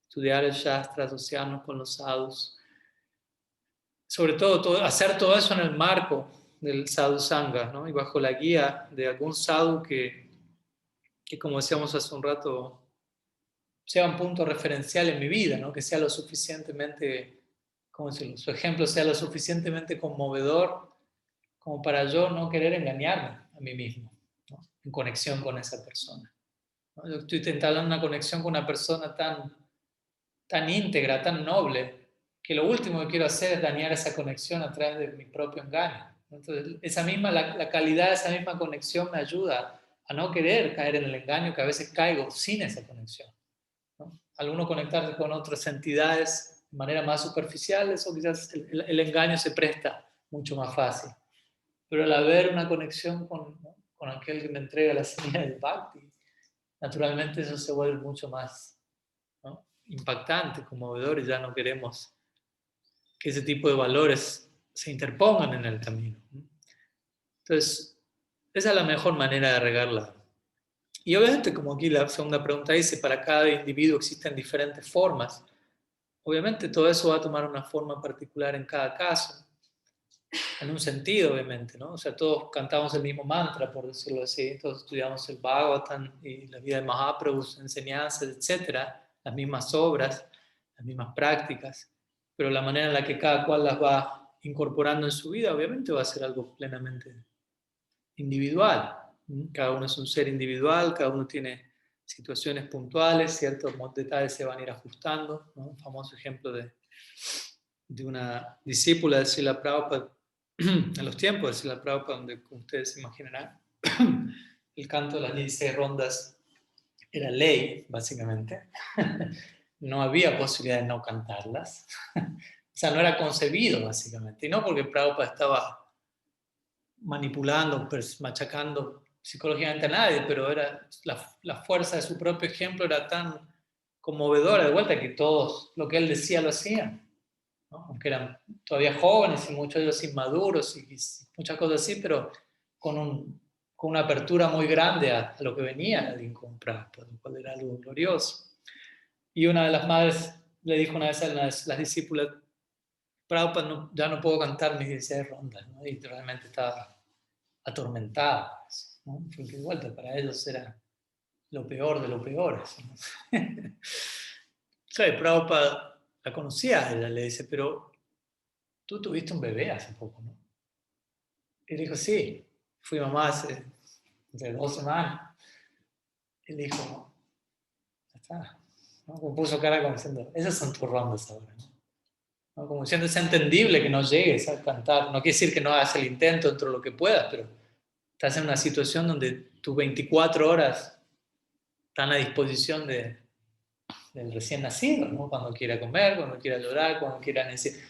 estudiar el Shastra, asociarnos con los sadhus. Sobre todo, hacer todo eso en el marco del sadhu sangha, ¿no? Y bajo la guía de algún sadhu que como decíamos hace un rato, sea un punto referencial en mi vida, ¿no? Que sea lo suficientemente, ¿cómo decirlo? Su ejemplo sea lo suficientemente conmovedor como para yo no querer engañarme a mí mismo, ¿no? En conexión con esa persona, ¿no? Yo estoy intentando una conexión con una persona tan íntegra, tan noble, que lo último que quiero hacer es dañar esa conexión a través de mi propio engaño. Entonces, la calidad de esa misma conexión me ayuda a no querer caer en el engaño que a veces caigo sin esa conexión, ¿no? Al uno conectarse con otras entidades de manera más superficial, eso quizás el engaño se presta mucho más fácil. Pero al haber una conexión ¿no? con aquel que me entrega la señal del Bhakti, naturalmente eso se vuelve mucho más, ¿no? Impactante, conmovedor, y ya no queremos que ese tipo de valores se interpongan en el camino, ¿no? Entonces, esa es la mejor manera de regarla. Y obviamente, como aquí la segunda pregunta dice, para cada individuo existen diferentes formas. Obviamente todo eso va a tomar una forma particular en cada caso, en un sentido, obviamente, ¿no? O sea, todos cantamos el mismo mantra, por decirlo así, todos estudiamos el Bhagavatam y la vida de Mahaprabhu, sus enseñanzas, etcétera, las mismas obras, las mismas prácticas, pero la manera en la que cada cual las va incorporando en su vida, obviamente va a ser algo plenamente individual. Cada uno es un ser individual, cada uno tiene situaciones puntuales, ciertos detalles se van a ir ajustando, ¿no? Un famoso ejemplo de de una discípula de Srila Prabhupada, en los tiempos de Srila Prabhupada, donde, como ustedes se imaginarán, el canto de las 16 rondas era ley, básicamente. No había posibilidad de no cantarlas. O sea, no era concebido, básicamente. Y no porque Prabhupada estaba manipulando, machacando psicológicamente a nadie, pero era la fuerza de su propio ejemplo era tan conmovedora, de vuelta, que todos lo que él decía lo hacían, ¿no? Aunque eran todavía jóvenes y muchos de ellos inmaduros y muchas cosas así, pero con una apertura muy grande a lo que venía de comprar, lo cual era algo glorioso. Y una de las madres le dijo una vez a las discípulas: Prabhupada, ya no puedo cantar mis 16 rondas, ¿no? Y realmente estaba atormentada, ¿no? Porque de vuelta para ellos era lo peor de lo peor, ¿no? Claro, Prabhupada la conocía, ella le dice, pero tú tuviste un bebé hace poco, ¿no? Y le dijo, sí, fui mamá hace 2 semanas. Y le dijo, ya está, ¿no? Como puso cara como diciendo, esas son tus rondas ahora, ¿no? ¿No? Como diciendo, es entendible que no llegues a cantar, no quiere decir que no hagas el intento dentro de lo que puedas, pero estás en una situación donde tus 24 horas están a disposición del recién nacido, ¿no? Cuando quiera comer, cuando quiera llorar, cuando quiera necesitar.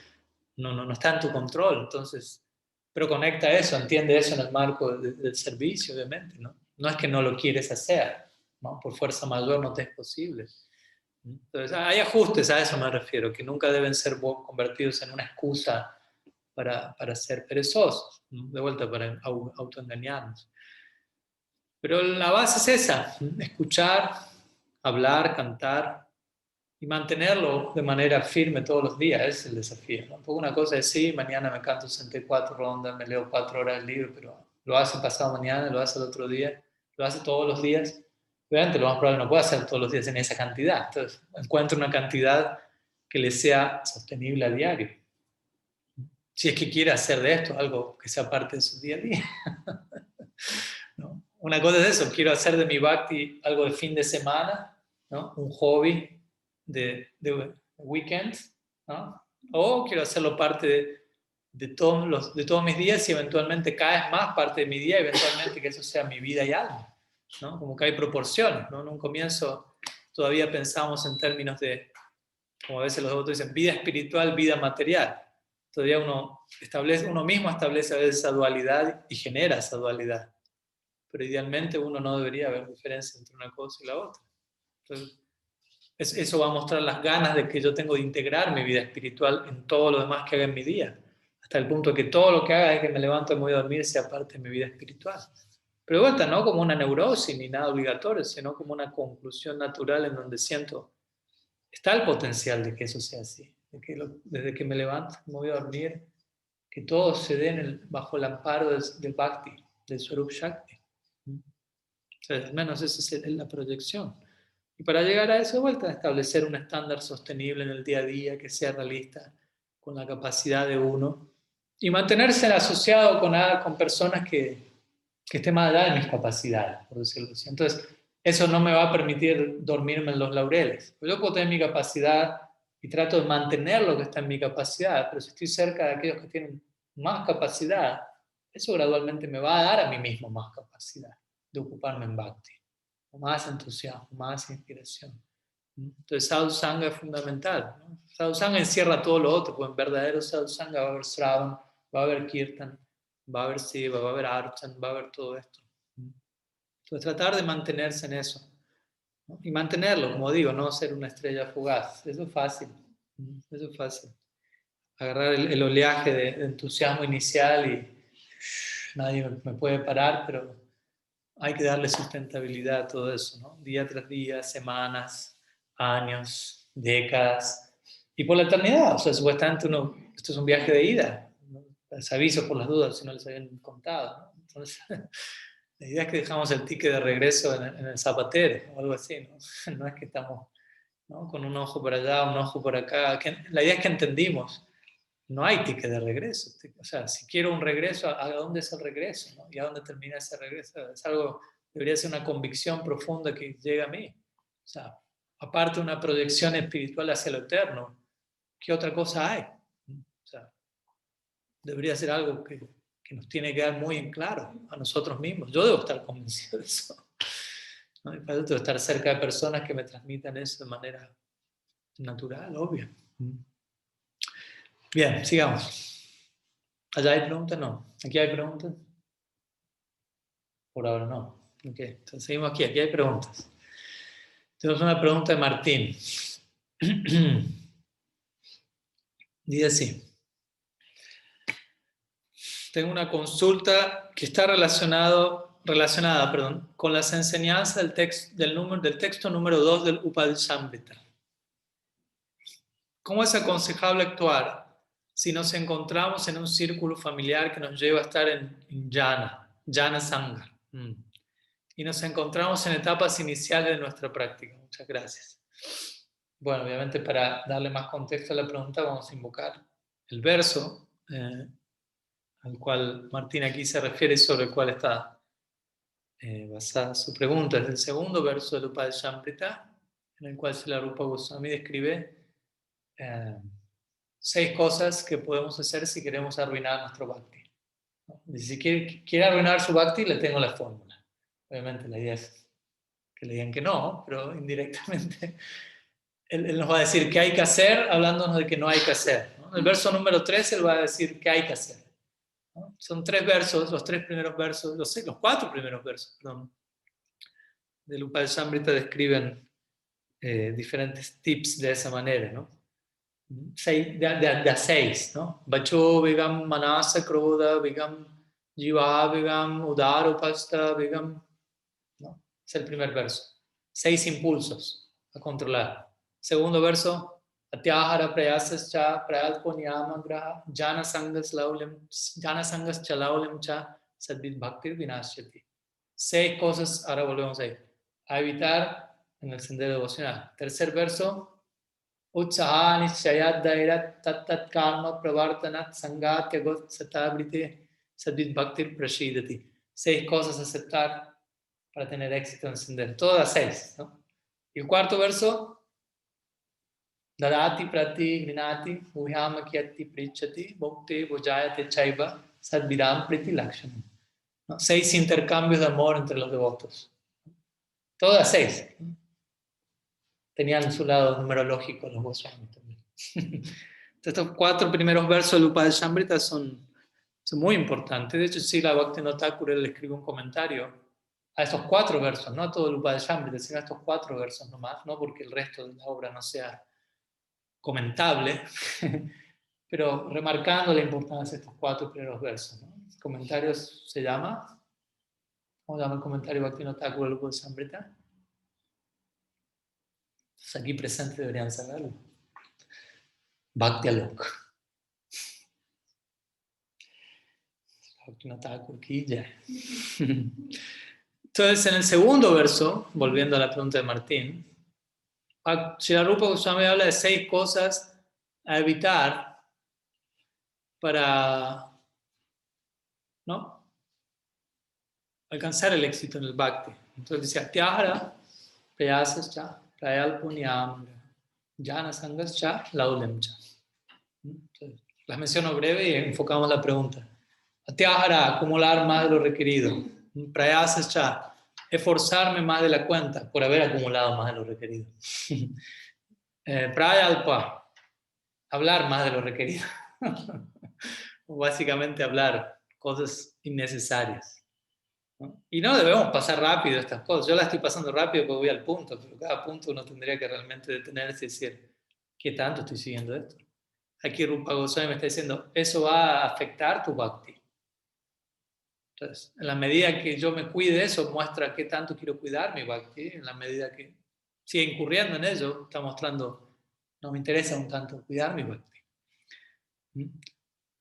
No está en tu control, entonces, pero conecta eso, entiende eso en el marco del servicio, obviamente, ¿no? No es que no lo quieres hacer, ¿no? Por fuerza mayor no te es posible. Entonces, hay ajustes, a eso me refiero, que nunca deben ser convertidos en una excusa para ser perezosos, ¿no? De vuelta, para autoengañarnos. Pero la base es esa, escuchar, hablar, cantar y mantenerlo de manera firme todos los días, ese es el desafío, ¿no? Porque una cosa es, sí, mañana me canto 64 rondas, me leo 4 horas del libro, pero lo hace pasado mañana, lo hace el otro día, lo hace todos los días. Obviamente lo más probable no puede hacer todos los días en esa cantidad, entonces encuentra una cantidad que le sea sostenible a diario. Si es que quiere hacer de esto algo que sea parte de su día a día. ¿No? Una cosa es eso, quiero hacer de mi bhakti algo de fin de semana, ¿no? Un hobby de weekend, ¿no? O quiero hacerlo parte de todos mis días y eventualmente cada vez más parte de mi día, eventualmente que eso sea mi vida y alma, ¿no? Como que hay proporciones, ¿no? En un comienzo todavía pensamos en términos de, como a veces los devotos dicen, vida espiritual, vida material. Todavía uno mismo establece a veces esa dualidad y genera esa dualidad. Pero idealmente uno no debería haber diferencia entre una cosa y la otra. Entonces, eso va a mostrar las ganas de que yo tengo de integrar mi vida espiritual en todo lo demás que haga en mi día, hasta el punto de que todo lo que haga es que me levanto y me voy a dormir sea parte de mi vida espiritual. Pero de vuelta, no como una neurosis ni nada obligatorio, sino como una conclusión natural en donde siento, está el potencial de que eso sea así, de que desde que me levanto y me voy a dormir, que todo se dé bajo el amparo del Bhakti, del Swarup Shakti. Al menos esa es la proyección. Y para llegar a eso, de vuelta, establecer un estándar sostenible en el día a día, que sea realista con la capacidad de uno, y mantenerse asociado con personas que estén más allá de mis capacidades, por decirlo así. Entonces, eso no me va a permitir dormirme en los laureles. Yo puedo tener mi capacidad y trato de mantener lo que está en mi capacidad, pero si estoy cerca de aquellos que tienen más capacidad, eso gradualmente me va a dar a mí mismo más capacidad de ocuparme en Bhakti, más entusiasmo, más inspiración. Entonces, sadhusanga es fundamental, ¿no? Sadhusanga encierra todo lo otro, pues en verdadero sadhusanga va a haber Sravan, va a haber Kirtan, va a haber Siva, va a haber Archan, va a haber todo esto. Entonces, tratar de mantenerse en eso, ¿no? Y mantenerlo, como digo, no ser una estrella fugaz. Eso es fácil, eso es fácil. Agarrar el oleaje de entusiasmo inicial y nadie me puede parar, pero hay que darle sustentabilidad a todo eso, ¿no? Día tras día, semanas, años, décadas, y por la eternidad. O sea, supuestamente esto es un viaje de ida, ¿no? Les aviso por las dudas si no les habían contado, ¿no? Entonces, la idea es que dejamos el ticket de regreso en el zapatero o algo así, ¿no? No es que estamos, ¿no?, con un ojo por allá, un ojo por acá. La idea es que entendimos. No hay ticket de regreso. O sea, si quiero un regreso, ¿a dónde es el regreso? ¿No? ¿Y a dónde termina ese regreso? Es algo, debería ser una convicción profunda que llega a mí. O sea, aparte de una proyección espiritual hacia lo eterno, ¿qué otra cosa hay? O sea, debería ser algo que nos tiene que dar muy en claro a nosotros mismos. Yo debo estar convencido de eso, ¿no? Y para eso debo estar cerca de personas que me transmitan eso de manera natural, obvia. Bien, sigamos. ¿Allá hay preguntas? No. ¿Aquí hay preguntas? Por ahora no. Ok, entonces seguimos aquí. Aquí hay preguntas. Tenemos una pregunta de Martín. Dice así. Tengo una consulta que está relacionada con las enseñanzas del texto número 2 del Upadishamrita. ¿Cómo es aconsejable actuar si nos encontramos en un círculo familiar que nos lleva a estar en jnana sangha? Y nos encontramos en etapas iniciales de nuestra práctica? Muchas gracias. Bueno, obviamente para darle más contexto a la pregunta vamos a invocar el verso al cual Martín aquí se refiere, sobre el cual está basada su pregunta. Es el segundo verso del Upadishamrita, en el cual Srila Rupa Goswami describe 6 cosas que podemos hacer si queremos arruinar nuestro bhakti, ¿no? Si quiere arruinar su bhakti, le tengo la fórmula. Obviamente la idea es que le digan que no, pero indirectamente él nos va a decir qué hay que hacer, hablándonos de que no hay que hacer, ¿no? En el verso número 3 él va a decir qué hay que hacer, ¿no? Son 3 versos, los 3 primeros versos, los 4 primeros versos, perdón, del Upadishamrita describen diferentes tips de esa manera, ¿no? De a 6, ¿no? Bacho vigam manasa kroda vigam jiva vigam udarupasta vigam, ¿no? Es el primer verso. 6 impulsos a controlar. Segundo verso, atyahara prayasas cha prayalpo niyama graha jana sangas chalaulim cha sadvid bhaktir vinashyati. 6 cosas, ahora volvemos ahí, a evitar en el sendero devocional. Tercer verso, Utsaha nishayat dairat tat karma pravartanat sangat yagot satabrite sadvid bhaktir prashidati. 6 cosas a aceptar para tener éxito en el sendero. Todas 6, ¿no? Y el cuarto verso, dadati prati grinati uhyamakyati prichati bhakti bhujayate chaiva sadvidam priti lakshanam, ¿no? 6 intercambios de amor entre los devotos. Todas 6. Tenían su lado numerológico los Goswami también. Entonces, estos 4 primeros versos del Upadishamrita son muy importantes. De hecho, Srila Bhaktivinoda Thakur le escribe un comentario a estos 4 versos, no a todo el Upadishamrita, sino a estos 4 versos nomás, no porque el resto de la obra no sea comentable, pero remarcando la importancia de estos 4 primeros versos, ¿no? El comentario se llama, ¿cómo se llama el comentario de Bhaktivinoda Thakur del Upadishamrita? Entonces, aquí presentes deberían saberlo. Bhakti Alok. Bhaktivinoda Thakur ki jai. Entonces, en el segundo verso, volviendo a la pregunta de Martín, Srila Rupa Goswami habla de 6 cosas a evitar para, ¿no?, alcanzar el éxito en el bhakti. Entonces dice, atyahara prayasas cha prayal punyam jana sangas cha laulem cha. Entonces, las menciono breve y enfocamos la pregunta. Atyahara, acumular más de lo requerido. Prayasas cha, esforzarme más de la cuenta por haber acumulado más de lo requerido. Prayalpa, hablar más de lo requerido. Básicamente hablar cosas innecesarias, ¿no? Y no debemos pasar rápido estas cosas. Yo las estoy pasando rápido porque voy al punto, pero cada punto uno tendría que realmente detenerse y decir, ¿qué tanto estoy siguiendo esto? Aquí Rupa Goswami me está diciendo, eso va a afectar tu bhakti. Entonces, en la medida que yo me cuide eso, muestra qué tanto quiero cuidar mi bhakti. En la medida que sigue incurriendo en ello, está mostrando, no me interesa un tanto cuidar mi bhakti.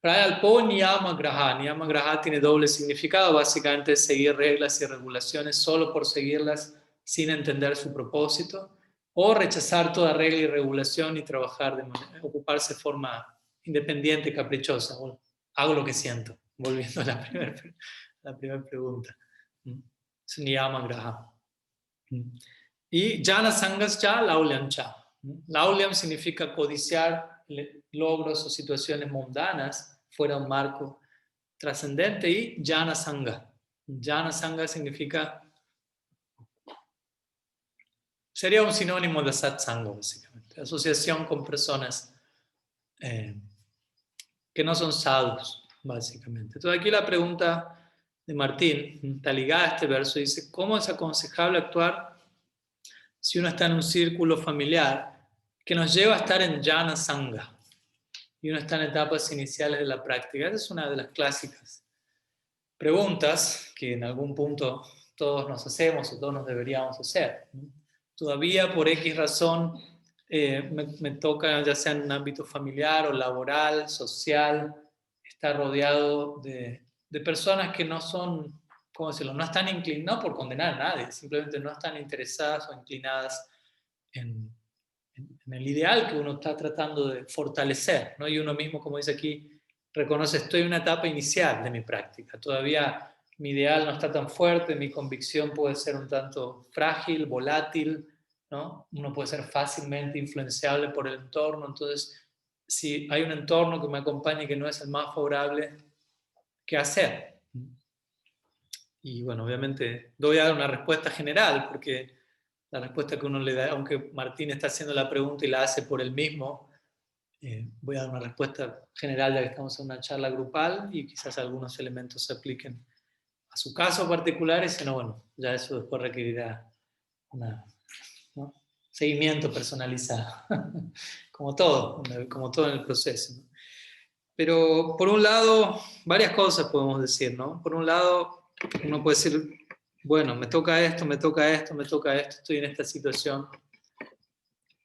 Prayalpo niyama graha. Niyama graha tiene doble significado. Básicamente es seguir reglas y regulaciones solo por seguirlas sin entender su propósito. O rechazar toda regla y regulación y trabajar, ocuparse de forma independiente, caprichosa. Bueno, hago lo que siento. Volviendo a la primera pregunta. Es niyama graha. Y jana sangas cha laulyam cha. Laulyam significa codiciar logros o situaciones mundanas fuera un marco trascendente, y Jnana Sangha. Jnana Sangha significa, sería un sinónimo de satsanga, básicamente, asociación con personas que no son sadhus, básicamente. Entonces aquí la pregunta de Martín está ligada a este verso, dice: ¿cómo es aconsejable actuar si uno está en un círculo familiar que nos lleva a estar en Jnana Sangha y uno está en etapas iniciales de la práctica? Esa es una de las clásicas preguntas que en algún punto todos nos hacemos o todos nos deberíamos hacer. Todavía por X razón me toca, ya sea en un ámbito familiar o laboral, social, estar rodeado de personas que no son, ¿cómo decirlo?, no están inclinadas, no por condenar a nadie, simplemente no están interesadas o inclinadas en el ideal que uno está tratando de fortalecer, ¿no? Y uno mismo, como dice aquí, reconoce: estoy en una etapa inicial de mi práctica, todavía mi ideal no está tan fuerte, mi convicción puede ser un tanto frágil, volátil, ¿no? Uno puede ser fácilmente influenciable por el entorno. Entonces, si hay un entorno que me acompaña y que no es el más favorable, ¿qué hacer? Y bueno, obviamente voy a dar una respuesta general, porque la respuesta que uno le da, aunque Martín está haciendo la pregunta y la hace por él mismo, voy a dar una respuesta general ya que estamos en una charla grupal, y quizás algunos elementos se apliquen a su caso particular, y si no, bueno, ya eso después requerirá un seguimiento personalizado, como todo en el proceso, ¿no? Pero por un lado, varias cosas podemos decir, ¿no? Por un lado, uno puede decir: bueno, me toca esto, me toca esto, me toca esto, estoy en esta situación.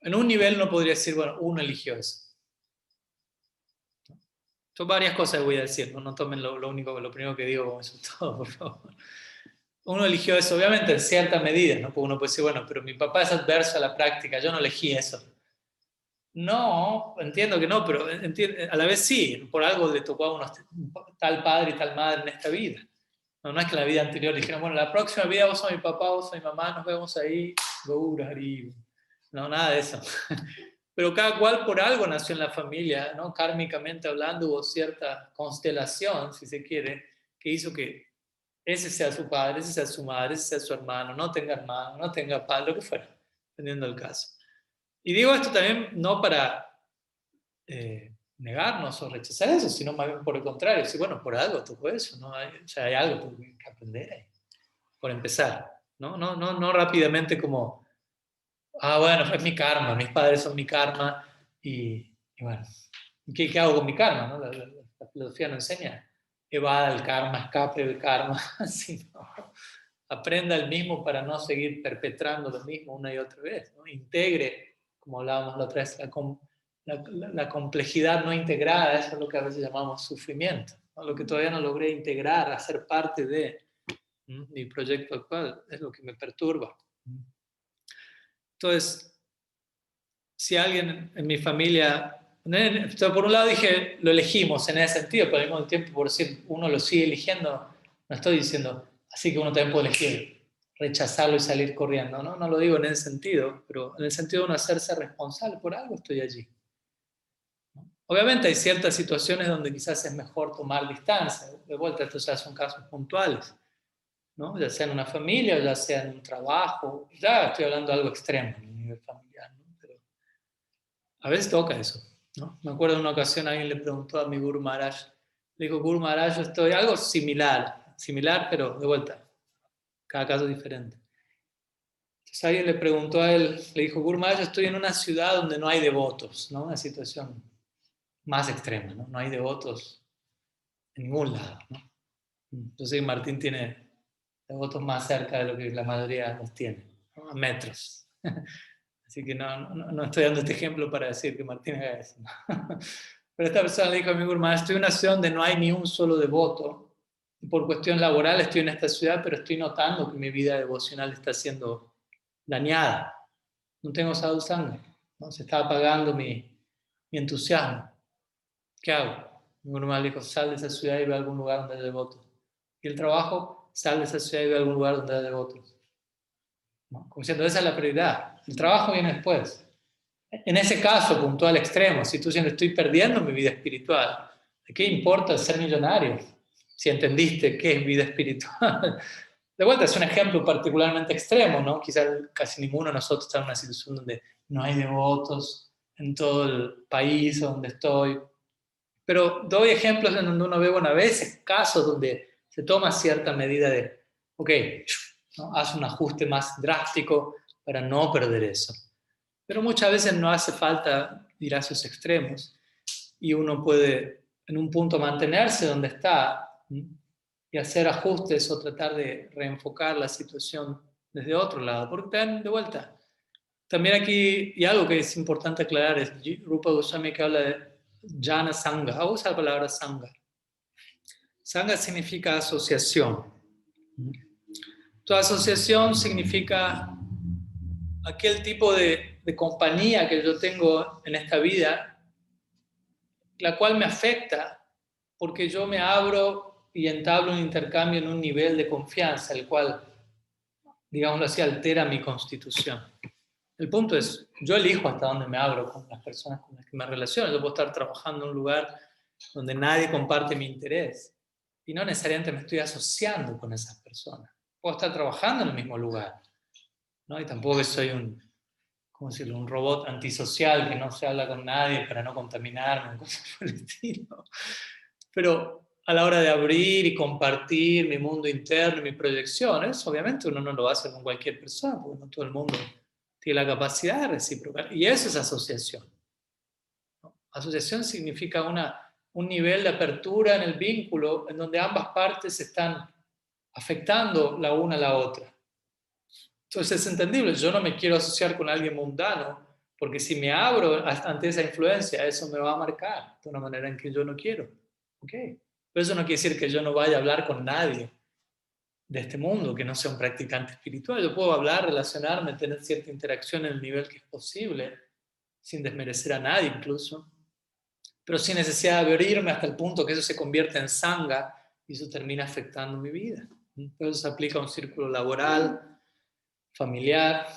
En un nivel uno podría decir: bueno, uno eligió eso. Son varias cosas que voy a decir, no tomen lo primero que digo como eso todo, por favor. Uno eligió eso, obviamente, en cierta medida, ¿no? Porque uno puede decir: bueno, pero mi papá es adverso a la práctica, yo no elegí eso. No, entiendo que no, pero a la vez sí, por algo le tocó a uno tal padre y tal madre en esta vida. No, no es que en la vida anterior dijeron: bueno, la próxima vida vos sos mi papá, vos sos mi mamá, nos vemos ahí, Gaura, Hari. No, nada de eso. Pero cada cual por algo nació en la familia, ¿no? Kármicamente hablando, hubo cierta constelación, si se quiere, que hizo que ese sea su padre, ese sea su madre, ese sea su hermano, no tenga hermano, no tenga padre, lo que fuera, dependiendo del caso. Y digo esto también no para negarnos o rechazar eso, sino más bien por el contrario, si bueno, por algo tocó eso, ¿no? O sea, hay algo que aprender ahí, por empezar, ¿no? No rápidamente como: bueno, es mi karma, mis padres son mi karma, y bueno, ¿qué hago con mi karma? ¿No? La filosofía no enseña: evada el karma, escape del karma, sino aprenda el mismo para no seguir perpetrando lo mismo una y otra vez, ¿no? Integre, como hablábamos la otra vez, la complejidad no integrada. Eso es lo que a veces llamamos sufrimiento, ¿no? Lo que todavía no logré integrar, hacer parte de mi proyecto actual, es lo que me perturba. Entonces, si alguien en mi familia, por un lado dije, lo elegimos en ese sentido, pero al mismo tiempo, por decir, uno lo sigue eligiendo, no estoy diciendo, así que uno también puede elegir rechazarlo y salir corriendo, ¿no? No lo digo en ese sentido, pero en el sentido de uno hacerse responsable, por algo estoy allí. Obviamente hay ciertas situaciones donde quizás es mejor tomar distancia. De vuelta, estos ya son casos puntuales, ¿no? Ya sea en una familia o ya sea en un trabajo. Ya estoy hablando de algo extremo a nivel familiar, ¿no? Pero a veces toca eso, ¿no? Me acuerdo de una ocasión alguien le preguntó a mi Guru Maharaj, le dijo: Guru Maharaj, yo estoy algo similar, pero de vuelta, cada caso es diferente. Entonces alguien le preguntó a él, le dijo: Guru Maharaj, yo estoy en una ciudad donde no hay devotos, ¿no? Una situación más extrema, ¿no? No hay devotos en ningún lado, ¿no? Entonces Martín tiene devotos más cerca de lo que la mayoría los tiene, ¿no? A metros. Así que no estoy dando este ejemplo para decir que Martín haga eso, ¿no? Pero esta persona le dijo a mi Guru: estoy en una ciudad donde no hay ni un solo devoto. Por cuestión laboral estoy en esta ciudad, pero estoy notando que mi vida devocional está siendo dañada. No tengo sadhu sangha, ¿no? Se está apagando mi entusiasmo. ¿Qué hago? Mi Guru Maharaj dijo: sal de esa ciudad y ve a algún lugar donde haya devotos. Y el trabajo, sal de esa ciudad y ve a algún lugar donde haya devotos, ¿no? Como diciendo, esa es la prioridad. El trabajo viene después. En ese caso, puntual extremo, si tú sientes estoy perdiendo mi vida espiritual, ¿de qué importa ser millonario? Si entendiste qué es vida espiritual. De vuelta, es un ejemplo particularmente extremo, ¿no? Quizás casi ninguno de nosotros está en una situación donde no hay devotos en todo el país donde estoy. Pero doy ejemplos en donde uno ve, bueno, a veces casos donde se toma cierta medida de, ok, ¿no? Haz un ajuste más drástico para no perder eso. Pero muchas veces no hace falta ir a esos extremos y uno puede en un punto mantenerse donde está, ¿sí? Y hacer ajustes o tratar de reenfocar la situación desde otro lado. Porque también, de vuelta, también aquí, y algo que es importante aclarar, es Rupa Goswami que habla de Jana Sangha, usa la palabra Sangha. Sangha significa asociación. Tu asociación significa aquel tipo de compañía que yo tengo en esta vida, la cual me afecta porque yo me abro y entablo un intercambio en un nivel de confianza, el cual, digámoslo así, altera mi constitución. El punto es, yo elijo hasta dónde me abro con las personas con las que me relaciono. Yo puedo estar trabajando en un lugar donde nadie comparte mi interés y no necesariamente me estoy asociando con esas personas. Puedo estar trabajando en el mismo lugar, ¿no? Y tampoco soy ¿cómo decirlo? Un robot antisocial que no se habla con nadie para no contaminarme, cosas por el estilo. Pero a la hora de abrir y compartir mi mundo interno y mis proyecciones, obviamente uno no lo hace con cualquier persona, porque no todo el mundo tiene la capacidad de reciprocar. Y eso es asociación, ¿no? Asociación significa un nivel de apertura en el vínculo en donde ambas partes están afectando la una a la otra. Entonces es entendible, yo no me quiero asociar con alguien mundano, porque si me abro ante esa influencia, eso me va a marcar de una manera en que yo no quiero. ¿Okay? Pero eso no quiere decir que yo no vaya a hablar con nadie de este mundo, que no sea un practicante espiritual. Yo puedo hablar, relacionarme, tener cierta interacción en el nivel que es posible, sin desmerecer a nadie incluso, pero sin necesidad de abrirme hasta el punto que eso se convierta en sangha y eso termina afectando mi vida. Entonces se aplica a un círculo laboral, familiar,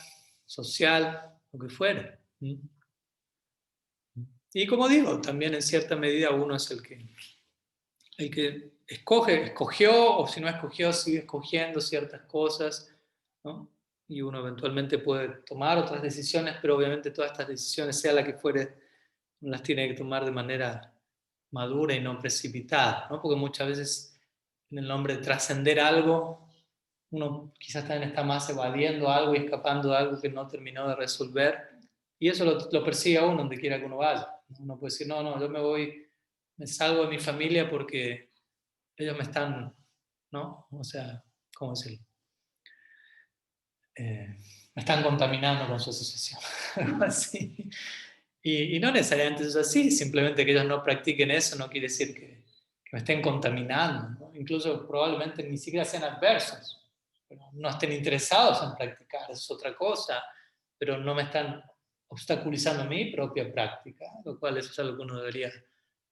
social, lo que fuera. Y como digo, también en cierta medida uno es el que escogió, o si no escogió, sigue escogiendo ciertas cosas, ¿no? Y uno eventualmente puede tomar otras decisiones, pero obviamente todas estas decisiones, sea la que fuere, uno las tiene que tomar de manera madura y no precipitada, ¿no? Porque muchas veces en el nombre de trascender algo, uno quizás también está más evadiendo algo y escapando de algo que no terminó de resolver, y eso lo persigue a uno donde quiera que uno vaya. Uno puede decir, no, no, yo me salgo de mi familia porque ellos me están, ¿no? O sea, ¿cómo decirlo? Me están contaminando con su asociación, algo así. Y no necesariamente es así, simplemente que ellos no practiquen eso no quiere decir que me estén contaminando, ¿no? Incluso probablemente ni siquiera sean adversos, pero no estén interesados en practicar, eso es otra cosa, pero no me están obstaculizando mi propia práctica, lo cual eso es algo que uno debería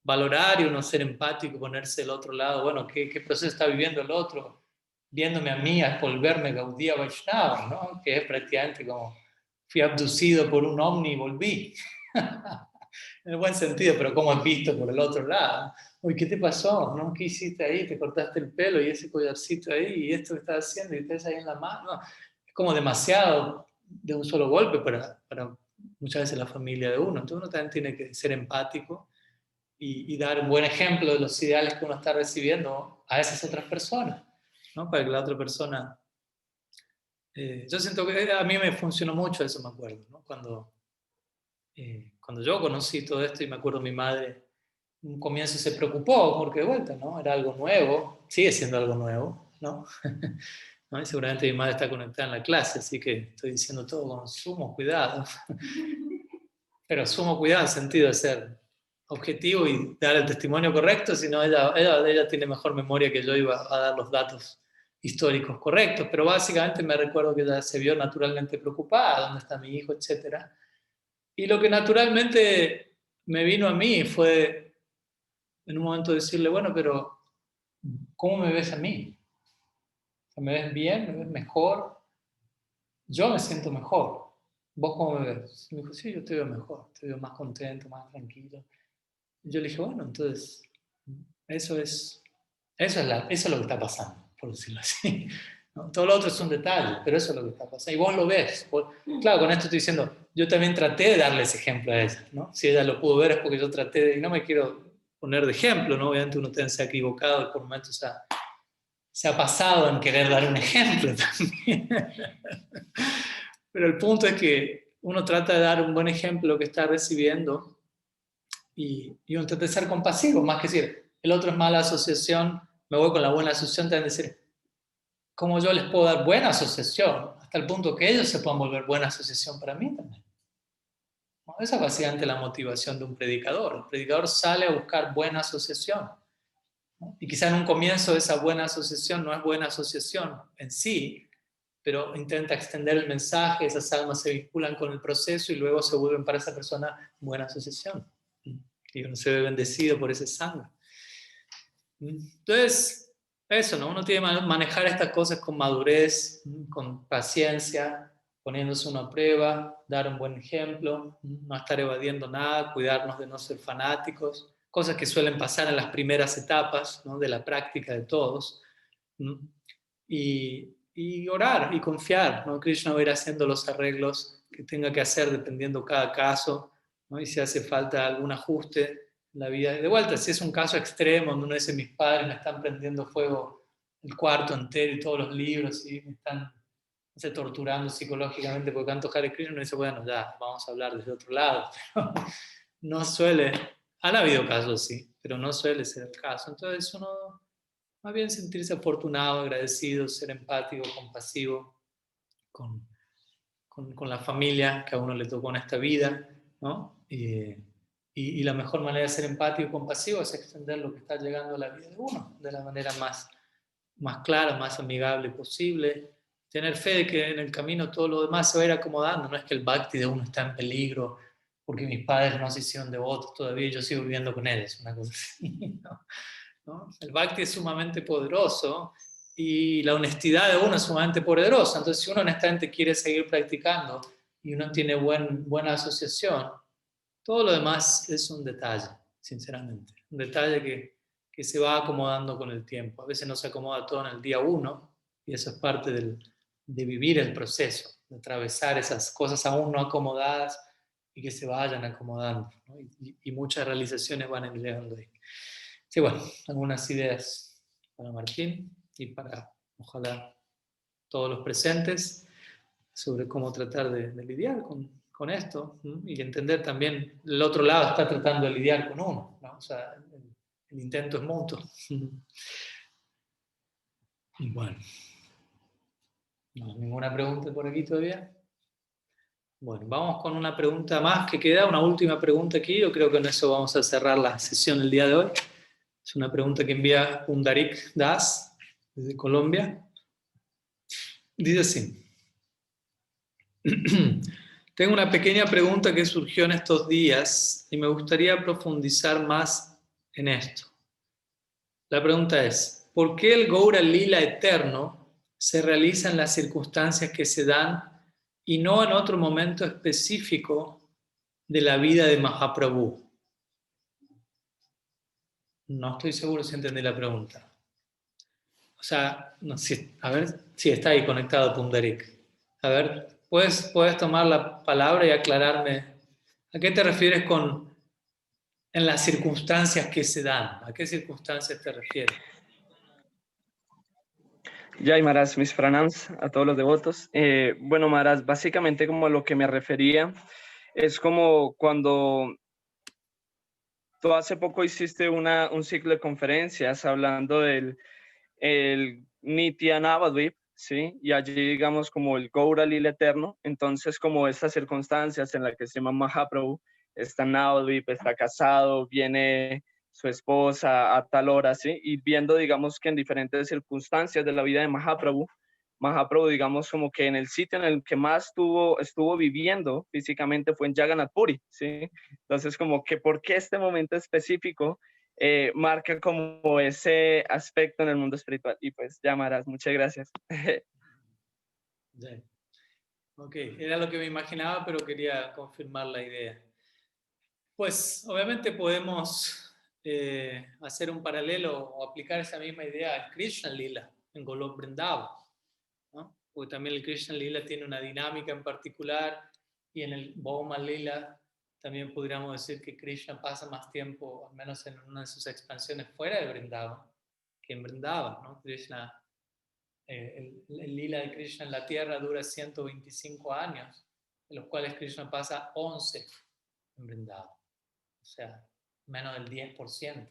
valorar y uno ser empático, ponerse del otro lado, bueno, ¿qué proceso está viviendo el otro? Viéndome a mí a volverme Gaudiya Vaishnava, ¿no? Que es prácticamente como fui abducido por un ovni y volví. En el buen sentido, pero como es visto por el otro lado. Uy, ¿qué te pasó? ¿No? ¿Qué hiciste ahí? Te cortaste el pelo y ese collarcito ahí y esto que estás haciendo y estás ahí en la mano. Es como demasiado de un solo golpe para muchas veces la familia de uno. Entonces uno también tiene que ser empático y dar un buen ejemplo de los ideales que uno está recibiendo a esas otras personas, ¿no? Para que la otra persona... yo siento que a mí me funcionó mucho eso, me acuerdo, ¿no? Cuando yo conocí todo esto y me acuerdo mi madre, en un comienzo se preocupó porque de vuelta, ¿no? Era algo nuevo, sigue siendo algo nuevo, ¿no? ¿No? Y seguramente mi madre está conectada en la clase, así que estoy diciendo todo con sumo cuidado, pero sumo cuidado en el sentido de ser objetivo y dar el testimonio correcto, sino ella tiene mejor memoria que yo iba a dar los datos históricos correctos, pero básicamente me recuerdo que ella se vio naturalmente preocupada, ¿dónde está mi hijo?, etcétera. Y lo que naturalmente me vino a mí fue en un momento decirle, bueno, pero ¿cómo me ves a mí? ¿Me ves bien? ¿Me ves mejor? Yo me siento mejor. ¿vos cómo me ves? Y me dijo, sí, yo te veo mejor, te veo más contento, más tranquilo. Y yo le dije, bueno, entonces, eso es, eso es lo que está pasando, por decirlo así. ¿No? Todo lo otro es un detalle, pero eso es lo que está pasando. Y vos lo ves. Claro, con esto estoy diciendo, yo también traté de darle ese ejemplo a ella, ¿no? Si ella lo pudo ver es porque yo traté de, y no me quiero poner de ejemplo, ¿no? Obviamente uno se ha equivocado y por momentos se ha pasado en querer dar un ejemplo también. Pero el punto es que uno trata de dar un buen ejemplo de lo que está recibiendo y uno trata de ser compasivo, más que decir, el otro es mala asociación, me voy con la buena asociación, también decir, ¿cómo yo les puedo dar buena asociación? Hasta el punto que ellos se puedan volver buena asociación para mí también. ¿No? Esa es básicamente la motivación de un predicador. El predicador sale a buscar buena asociación. ¿No? Y quizá en un comienzo esa buena asociación no es buena asociación en sí, pero intenta extender el mensaje, esas almas se vinculan con el proceso y luego se vuelven para esa persona buena asociación. Y uno se ve bendecido por ese sangre. Entonces, eso, ¿no? Uno tiene que manejar estas cosas con madurez, con paciencia, poniéndose una prueba, dar un buen ejemplo, no estar evadiendo nada, cuidarnos de no ser fanáticos, cosas que suelen pasar en las primeras etapas, ¿no? De la práctica de todos. Y orar y confiar, ¿no? Krishna va a ir haciendo los arreglos que tenga que hacer dependiendo cada caso, ¿no? Y si hace falta algún ajuste en la vida. De vuelta, si es un caso extremo donde uno dice, mis padres me están prendiendo fuego el cuarto entero y todos los libros y me están, no sé, torturando psicológicamente porque canto Hare Krishna, uno dice, bueno, ya, vamos a hablar desde otro lado. Pero no suele, han habido casos, sí, pero no suele ser el caso. Entonces uno más bien sentirse afortunado, agradecido, ser empático, compasivo con la familia que a uno le tocó en esta vida, ¿no? Y la mejor manera de ser empático y compasivo es extender lo que está llegando a la vida de uno de la manera más clara, más amigable posible. Tener fe de que en el camino todo lo demás se va a ir acomodando, no es que el bhakti de uno está en peligro porque mis padres no se hicieron devotos todavía y yo sigo viviendo con ellos, una cosa así, ¿no? ¿No? El bhakti es sumamente poderoso y la honestidad de uno es sumamente poderosa. Entonces, si uno honestamente quiere seguir practicando y uno tiene buena asociación, todo lo demás es un detalle, sinceramente. Un detalle que se va acomodando con el tiempo. A veces no se acomoda todo en el día uno y eso es parte de vivir el proceso, de atravesar esas cosas aún no acomodadas y que se vayan acomodando, ¿no? Y muchas realizaciones van llegando ahí. Sí, bueno, algunas ideas para Martín y para, ojalá, todos los presentes sobre cómo tratar de lidiar con esto, ¿no? Y entender también el otro lado está tratando de lidiar con uno, ¿no? O sea, el intento es mutuo. Y bueno, no hay ninguna pregunta por aquí todavía. Bueno, vamos con una pregunta más que queda, una última pregunta aquí. Yo creo que con eso vamos a cerrar la sesión el día de hoy. Es una pregunta que envía Pundarik Das desde Colombia. Dice así. Tengo una pequeña pregunta que surgió en estos días y me gustaría profundizar más en esto. La pregunta es, ¿por qué el Gaura Lila eterno se realiza en las circunstancias que se dan y no en otro momento específico de la vida de Mahaprabhu? No estoy seguro si entendí la pregunta. O sea, no, a ver si está ahí conectado Pundarik. A ver, ¿puedes tomar la palabra y aclararme? ¿A qué te refieres con en las circunstancias que se dan? ¿A qué circunstancias te refieres? Jai Maharaj, mis pranams a todos los devotos. Bueno, Maharaj, básicamente como a lo que me refería es como cuando tú hace poco hiciste un ciclo de conferencias hablando del el Nitya Navadvip, ¿sí? Y allí digamos como el Gaura Lila Eterno, entonces como estas circunstancias en las que se llama Mahaprabhu, está en Navadvip, está casado, viene su esposa a tal hora, ¿sí? Y viendo digamos que en diferentes circunstancias de la vida de Mahaprabhu, Mahaprabhu, digamos, como que en el sitio en el que más estuvo viviendo físicamente fue en Jagannath Puri, ¿sí? Entonces, como que, ¿por qué este momento específico marca como ese aspecto en el mundo espiritual? Y pues, ya, Maharaj, muchas gracias. Sí. Ok, era lo que me imaginaba, pero quería confirmar la idea. Pues obviamente podemos hacer un paralelo o aplicar esa misma idea al Krishna Lila en Golok Vrindavan, ¿no? Porque también el Krishna Lila tiene una dinámica en particular y en el Bhoma Lila también podríamos decir que Krishna pasa más tiempo, al menos en una de sus expansiones fuera de Vrindavan, que en Vrindavan, ¿no? Krishna, el Lila de Krishna en la tierra dura 125 años, de los cuales Krishna pasa 11 en Vrindavan, o sea, menos del 10%.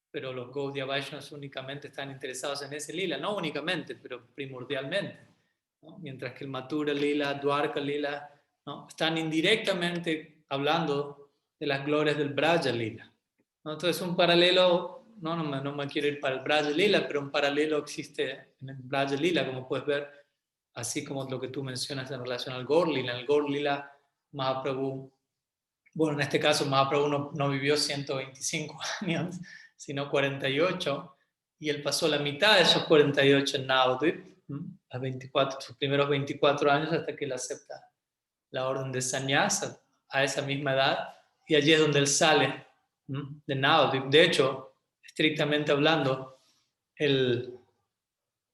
Pero los Gaudiya Vaishnavas únicamente están interesados en ese lila, no únicamente, pero primordialmente, ¿no? Mientras que el Mathura Lila, Dwarka Lila, ¿no? Están indirectamente hablando de las glorias del Braja Lila, ¿no? Entonces un paralelo, no me quiero ir para el Braja Lila, pero un paralelo existe en el Braja Lila, como puedes ver, así como lo que tú mencionas en relación al Gaur Lila. En el Gaur Lila, Mahaprabhu, bueno, en este caso Mahaprabhu no vivió 125 años, sino 48, y él pasó la mitad de esos 48 en Navadvip, a 24, sus primeros 24 años hasta que él acepta la orden de sannyasa a esa misma edad, y allí es donde él sale de Navadvip. De hecho, estrictamente hablando, él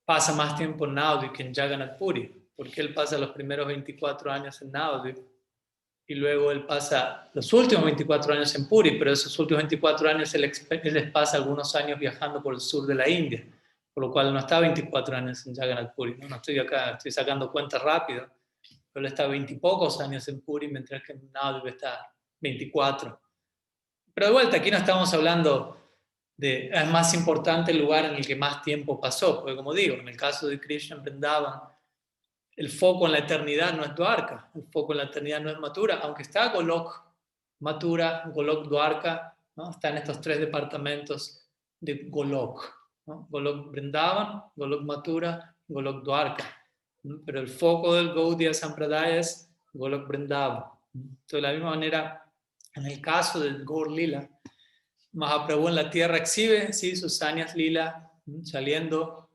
pasa más tiempo en Navadvip que en Jagannath Puri, porque él pasa los primeros 24 años en Navadvip y luego él pasa los últimos 24 años en Puri, pero esos últimos 24 años él les pasa algunos años viajando por el sur de la India, por lo cual no está 24 años en Jagannath Puri. No estoy acá, estoy sacando cuentas rápido, pero él está 20 y pocos años en Puri, mientras que en Navadvip está 24. Pero de vuelta, aquí no estamos hablando de, es más importante el lugar en el que más tiempo pasó, porque como digo, en el caso de Krishna en Vrindavan, el foco en la eternidad no es Dwarka, el foco en la eternidad no es Mathura, aunque está Golok Mathura, Golok Dwarka, ¿no? Están estos tres departamentos de Golok, ¿no? Golok Vrindavan, Golok Mathura, Golok Dwarka, ¿no? Pero el foco del Gaudiya Sampradaya es Golok Vrindavan. Entonces, de la misma manera, en el caso del Gaur Lila, Mahaprabhu en la tierra exhibe, ¿sí?, sus sanyas lila, saliendo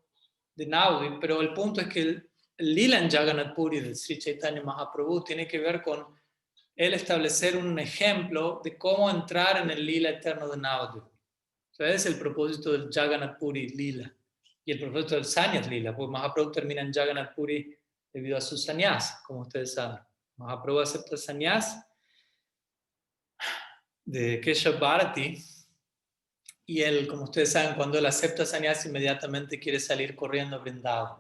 de Navadvip, pero el punto es que el lila en Jagannath Puri del Sri Chaitanya Mahaprabhu tiene que ver con él establecer un ejemplo de cómo entrar en el lila eterno de Navadvip. O sea, ese es el propósito del Jagannath Puri lila y el propósito del sanyas lila, porque Mahaprabhu termina en Jagannath Puri debido a su sannyas, como ustedes saben. Mahaprabhu acepta el sannyas de Keshav Bharati. Y él, como ustedes saben, cuando él acepta sannyas, inmediatamente quiere salir corriendo a Vrindavan.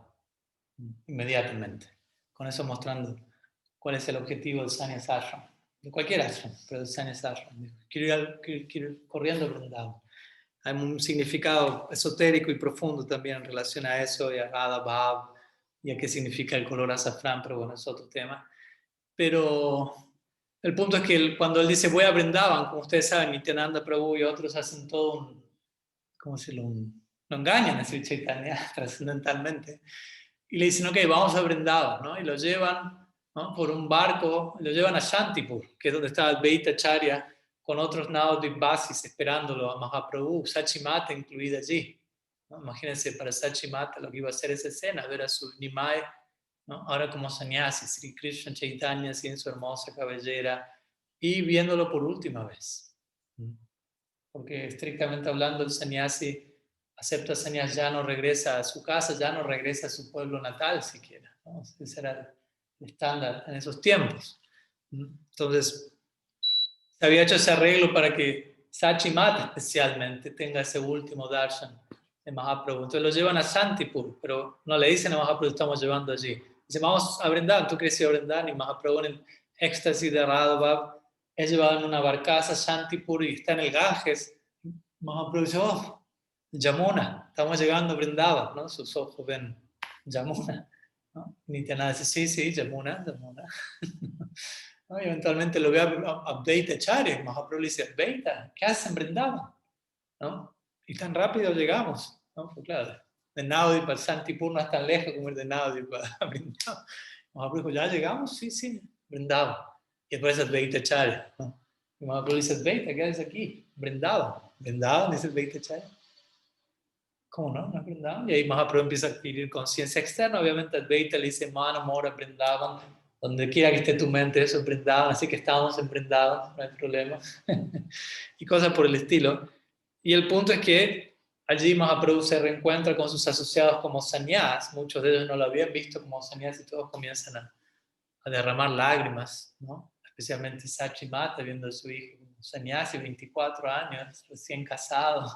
Inmediatamente. Con eso mostrando cuál es el objetivo del sannyas ashram. De cualquier ashram, pero del sannyas ashram. Quiero ir corriendo a Vrindavan. Hay un significado esotérico y profundo también en relación a eso, y a Radha Bhav, y a qué significa el color azafrán, pero bueno, es otro tema. Pero el punto es que cuando él dice voy a Vrindavan, como ustedes saben, Nityananda Prabhu y otros hacen todo un, ¿cómo se lo engañan a Sri Chaitanya trascendentalmente? Y le dicen, ok, vamos a Vrindavan, ¿no? Y lo llevan, ¿no?, por un barco, lo llevan a Shantipur, que es donde estaba el Advaita Acharya, con otros Navadvipasis esperándolo a Mahaprabhu, Sachimata incluida allí, ¿no? Imagínense para Sachimata lo que iba a hacer esa escena, ver a su Nimai, ¿no?, ahora como sannyasi, Sri Krishna Chaitanya, así en su hermosa cabellera, y viéndolo por última vez. Porque estrictamente hablando, el sannyasi acepta sannyas, ya no regresa a su casa, ya no regresa a su pueblo natal siquiera, ¿no? Ese era el estándar en esos tiempos. Entonces, se había hecho ese arreglo para que Sachimata especialmente tenga ese último darshan de Mahaprabhu. Entonces lo llevan a Shantipur, pero no le dicen a Mahaprabhu, estamos llevando allí. Dicen, vamos a Vrindavan, tú quieres ir a Vrindavan, y Mahaprabhu en el éxtasis de Radha es llevado en una barcaza a Shantipur y está en el Ganges. Mahaprabhu dice, oh, Yamuna, estamos llegando a Vrindavan, ¿no? Sus ojos ven Yamuna, ¿no? Nityananda dice, sí, sí, Yamuna, Yamuna. ¿No? Y eventualmente lo ve a Advaita Acharya, Mahaprabhu le dice, Advaita, ¿qué hacen en Vrindavan? ¿No? Y tan rápido llegamos, ¿no? Pues claro, de Navadvip para Shantipur no es tan lejos como el de Navadvip para Vrindavan. Mahaprabhu dijo, ¿ya llegamos? Sí, sí, Vrindavan. Y después Advaita Acharya, ¿no? Y Mahaprabhu dice, Advaita, ¿qué haces aquí? Vrindavan. Vrindavan, dice Advaita Acharya. ¿Cómo no? ¿No es Vrindavan? Y ahí Mahaprabhu empieza a adquirir conciencia externa. Obviamente Advaita le dice, Mana, Mora, Vrindavan. Donde quiera que esté tu mente, eso es Vrindavan. Así que estamos en Vrindavan, no hay problema. Y cosas por el estilo. Y el punto es que allí Mahaprabhu se reencuentra con sus asociados como sannyas. Muchos de ellos no lo habían visto como sannyas y todos comienzan a derramar lágrimas, ¿no? Especialmente Sachi Mata, viendo a su hijo sannyasi, 24 años, recién casado.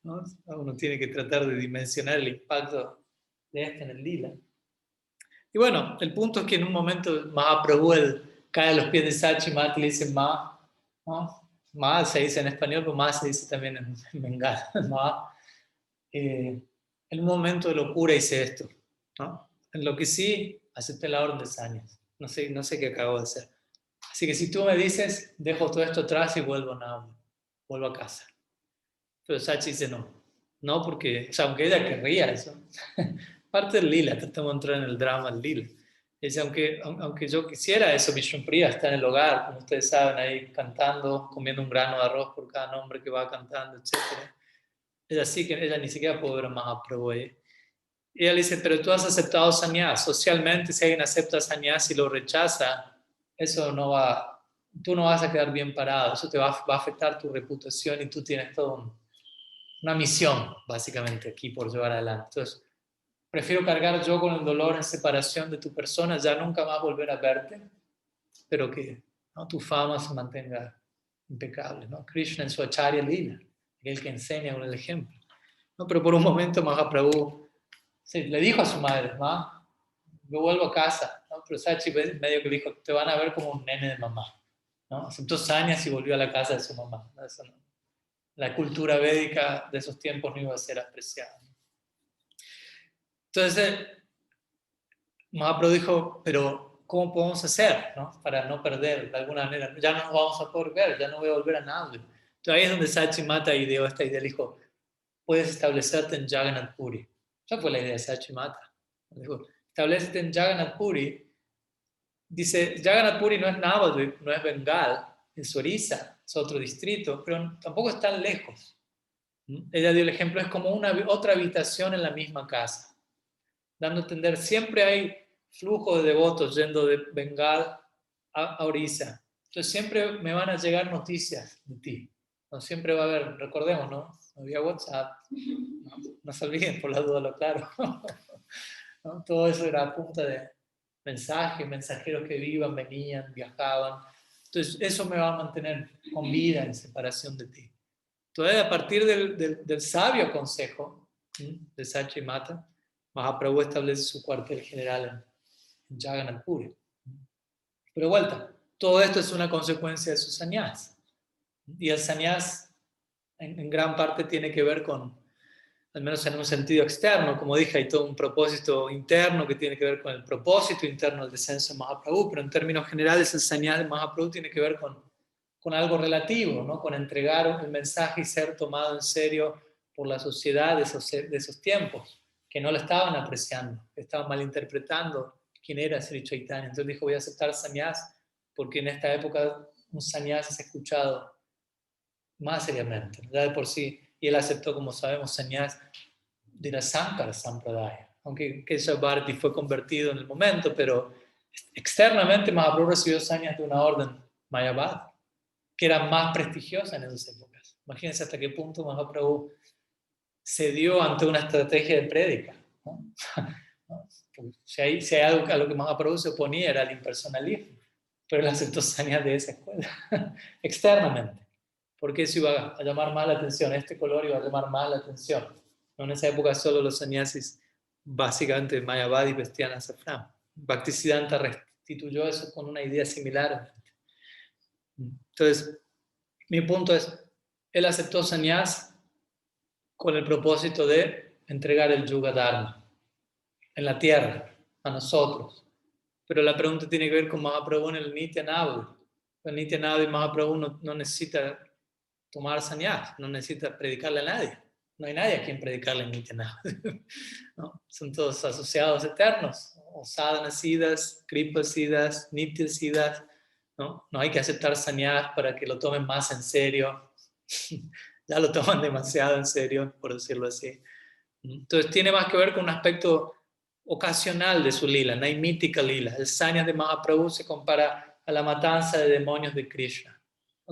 ¿No? Uno tiene que tratar de dimensionar el impacto de este en el lila. Y bueno, el punto es que en un momento Mahaprabhu cae a los pies de Sachi Mata y le dice Ma, ¿no? Ma se dice en español, pero Ma se dice también en bengala. Ma. En un momento de locura hice esto, ¿no? En lo que sí, acepté la orden de Sanyas. No sé qué acabo de hacer. Así que si tú me dices, dejo todo esto atrás y vuelvo a Navla, vuelvo a casa. Pero Sachi dice no. No, porque, o sea, aunque ella querría eso, parte del lila, tratamos de entrar en el drama del lila. Dice, aunque yo quisiera eso, Vishnupriya está en el hogar, como ustedes saben, ahí cantando, comiendo un grano de arroz por cada nombre que va cantando, etc. Ella ni siquiera puede ver a Mahaprabhu ahí. Y ella le dice, pero tú has aceptado sannyas. Socialmente, si alguien acepta sannyas y lo rechaza, eso no va, tú no vas a quedar bien parado, eso te va a afectar tu reputación y tú tienes toda una misión, básicamente, aquí por llevar adelante. Entonces, prefiero cargar yo con el dolor en separación de tu persona, ya nunca más volver a verte, pero que, ¿no?, tu fama se mantenga impecable, ¿no? Krishna en su Acharya Lila, el que enseña con el ejemplo. ¿No? Pero por un momento Mahaprabhu le dijo a su madre, ¿no?, yo vuelvo a casa, ¿no? Pero Sachi medio que le dijo, te van a ver como un nene de mamá, ¿no? Aceptó sannyas y volvió a la casa de su mamá, ¿no? Eso no. La cultura védica de esos tiempos no iba a ser apreciada. Entonces, Mahaprabhu dijo, pero ¿cómo podemos hacer, ¿no?, para no perder de alguna manera? Ya no nos vamos a poder ver, ya no voy a volver a nada. Entonces ahí es donde Sachi Mata ideó esta idea, le dijo, puedes establecerte en Jagannath Puri. Esa fue la idea de Sachi Mata. Dijo, establecete en Jagannath Puri. Dice, Jagannath Puri no es Navadvip, no es Bengal, es Orissa, es otro distrito, pero tampoco es tan lejos. Ella dio el ejemplo, es como otra habitación en la misma casa, dando a entender, siempre hay flujo de devotos yendo de Bengal a Orissa. Entonces siempre me van a llegar noticias de ti. No siempre va a haber, recordemos, ¿no? No había WhatsApp. No se olviden, por la duda, lo claro. ¿No? Todo eso era a punta de mensajes, mensajeros que iban, venían, viajaban. Entonces eso me va a mantener con vida en separación de ti. Entonces, a partir del sabio consejo de Sachi Mata, Mahaprabhu establece su cuartel general en Jagannath Puri. Pero vuelta, todo esto es una consecuencia de su sannyas. Y el sannyas en gran parte tiene que ver con, al menos en un sentido externo, como dije, hay todo un propósito interno que tiene que ver con el propósito interno del descenso de Mahaprabhu, pero en términos generales el sannyas de Mahaprabhu tiene que ver con algo relativo, ¿no?, con entregar el mensaje y ser tomado en serio por la sociedad de esos tiempos, que no lo estaban apreciando, que estaban malinterpretando quién era Sri Chaitanya. Entonces dijo, voy a aceptar sannyas porque en esta época un sannyas es escuchado más seriamente, ¿no?, ya de por sí. Y él aceptó, como sabemos, sannyas de la Sankara Sampradaya, aunque Keshav Bharati fue convertido en el momento, pero externamente Mahaprabhu recibió sannyas de una orden Mayavad, que era más prestigiosa en esas épocas. Imagínense hasta qué punto Mahaprabhu cedió ante una estrategia de prédica, ¿no? Si hay algo a lo que Mahaprabhu se oponía era el impersonalismo, pero él aceptó sannyas de esa escuela, externamente, porque eso iba a llamar más la atención, este color iba a llamar más la atención. ¿No? En esa época solo los sannyasis básicamente Mayavadi vestían azafrán. Bhaktisiddhanta restituyó eso con una idea similar. Entonces, mi punto es, él aceptó sannyas con el propósito de entregar el yuga dharma en la tierra, a nosotros. Pero la pregunta tiene que ver con Mahaprabhu en el Nityanavadi. El Nityanavadi Mahaprabhu no necesita tomar sannyas, no necesita predicarle a nadie. No hay nadie a quien predicarle en Nityanavadi. ¿No? Son todos asociados eternos, o sadhanasidas, kripasidas, nityasidas. ¿No? No hay que aceptar sannyas para que lo tomen más en serio. ya lo toman demasiado en serio, por decirlo así. Entonces tiene más que ver con un aspecto ocasional de su lila, naimítica lila. El sanyas de Mahaprabhu se compara a la matanza de demonios de Krishna.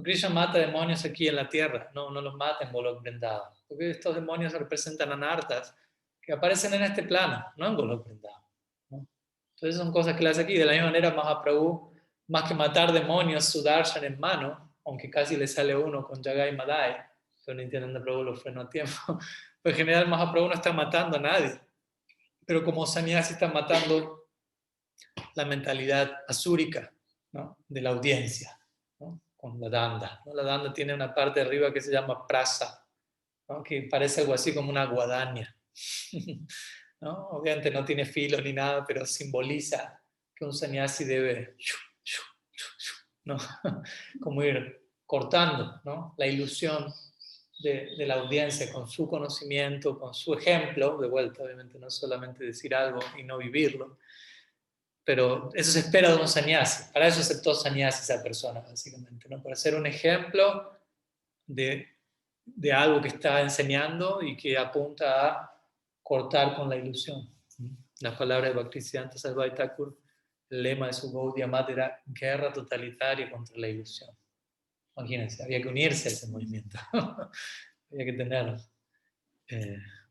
Krishna mata demonios aquí en la tierra, no los mata en Golok Vrindavan, porque estos demonios representan anartas que aparecen en este plano, no en Golok Vrindavan, ¿no? Entonces son cosas que le hace aquí. De la misma manera Mahaprabhu, más que matar demonios, Sudarshan en mano, aunque casi le sale uno con Jagai Madai, pero Nityananda Prabhu lo frenó a tiempo. Pues en general Mahaprabhu no está matando a nadie, pero como sannyasi está matando la mentalidad asúrica, ¿no?, de la audiencia, ¿no?, con la danda, ¿no? La danda tiene una parte de arriba que se llama prasa, ¿no?, que parece algo así como una guadaña. ¿No? Obviamente no tiene filo ni nada, pero simboliza que un sannyasi debe, ¿no?, como ir cortando, ¿no?, la ilusión de la audiencia con su conocimiento, con su ejemplo, de vuelta, obviamente no solamente decir algo y no vivirlo, pero eso se espera de un sannyasi. Para eso aceptó sannyasi esa persona, básicamente, ¿no?, para ser un ejemplo de algo que está enseñando y que apunta a cortar con la ilusión. Las palabras de Bhaktisiddhanta Sarvabhauma Thakur, el lema de su Gaudiya Math era guerra totalitaria contra la ilusión. Imagínense, había que unirse a ese movimiento. Había que tener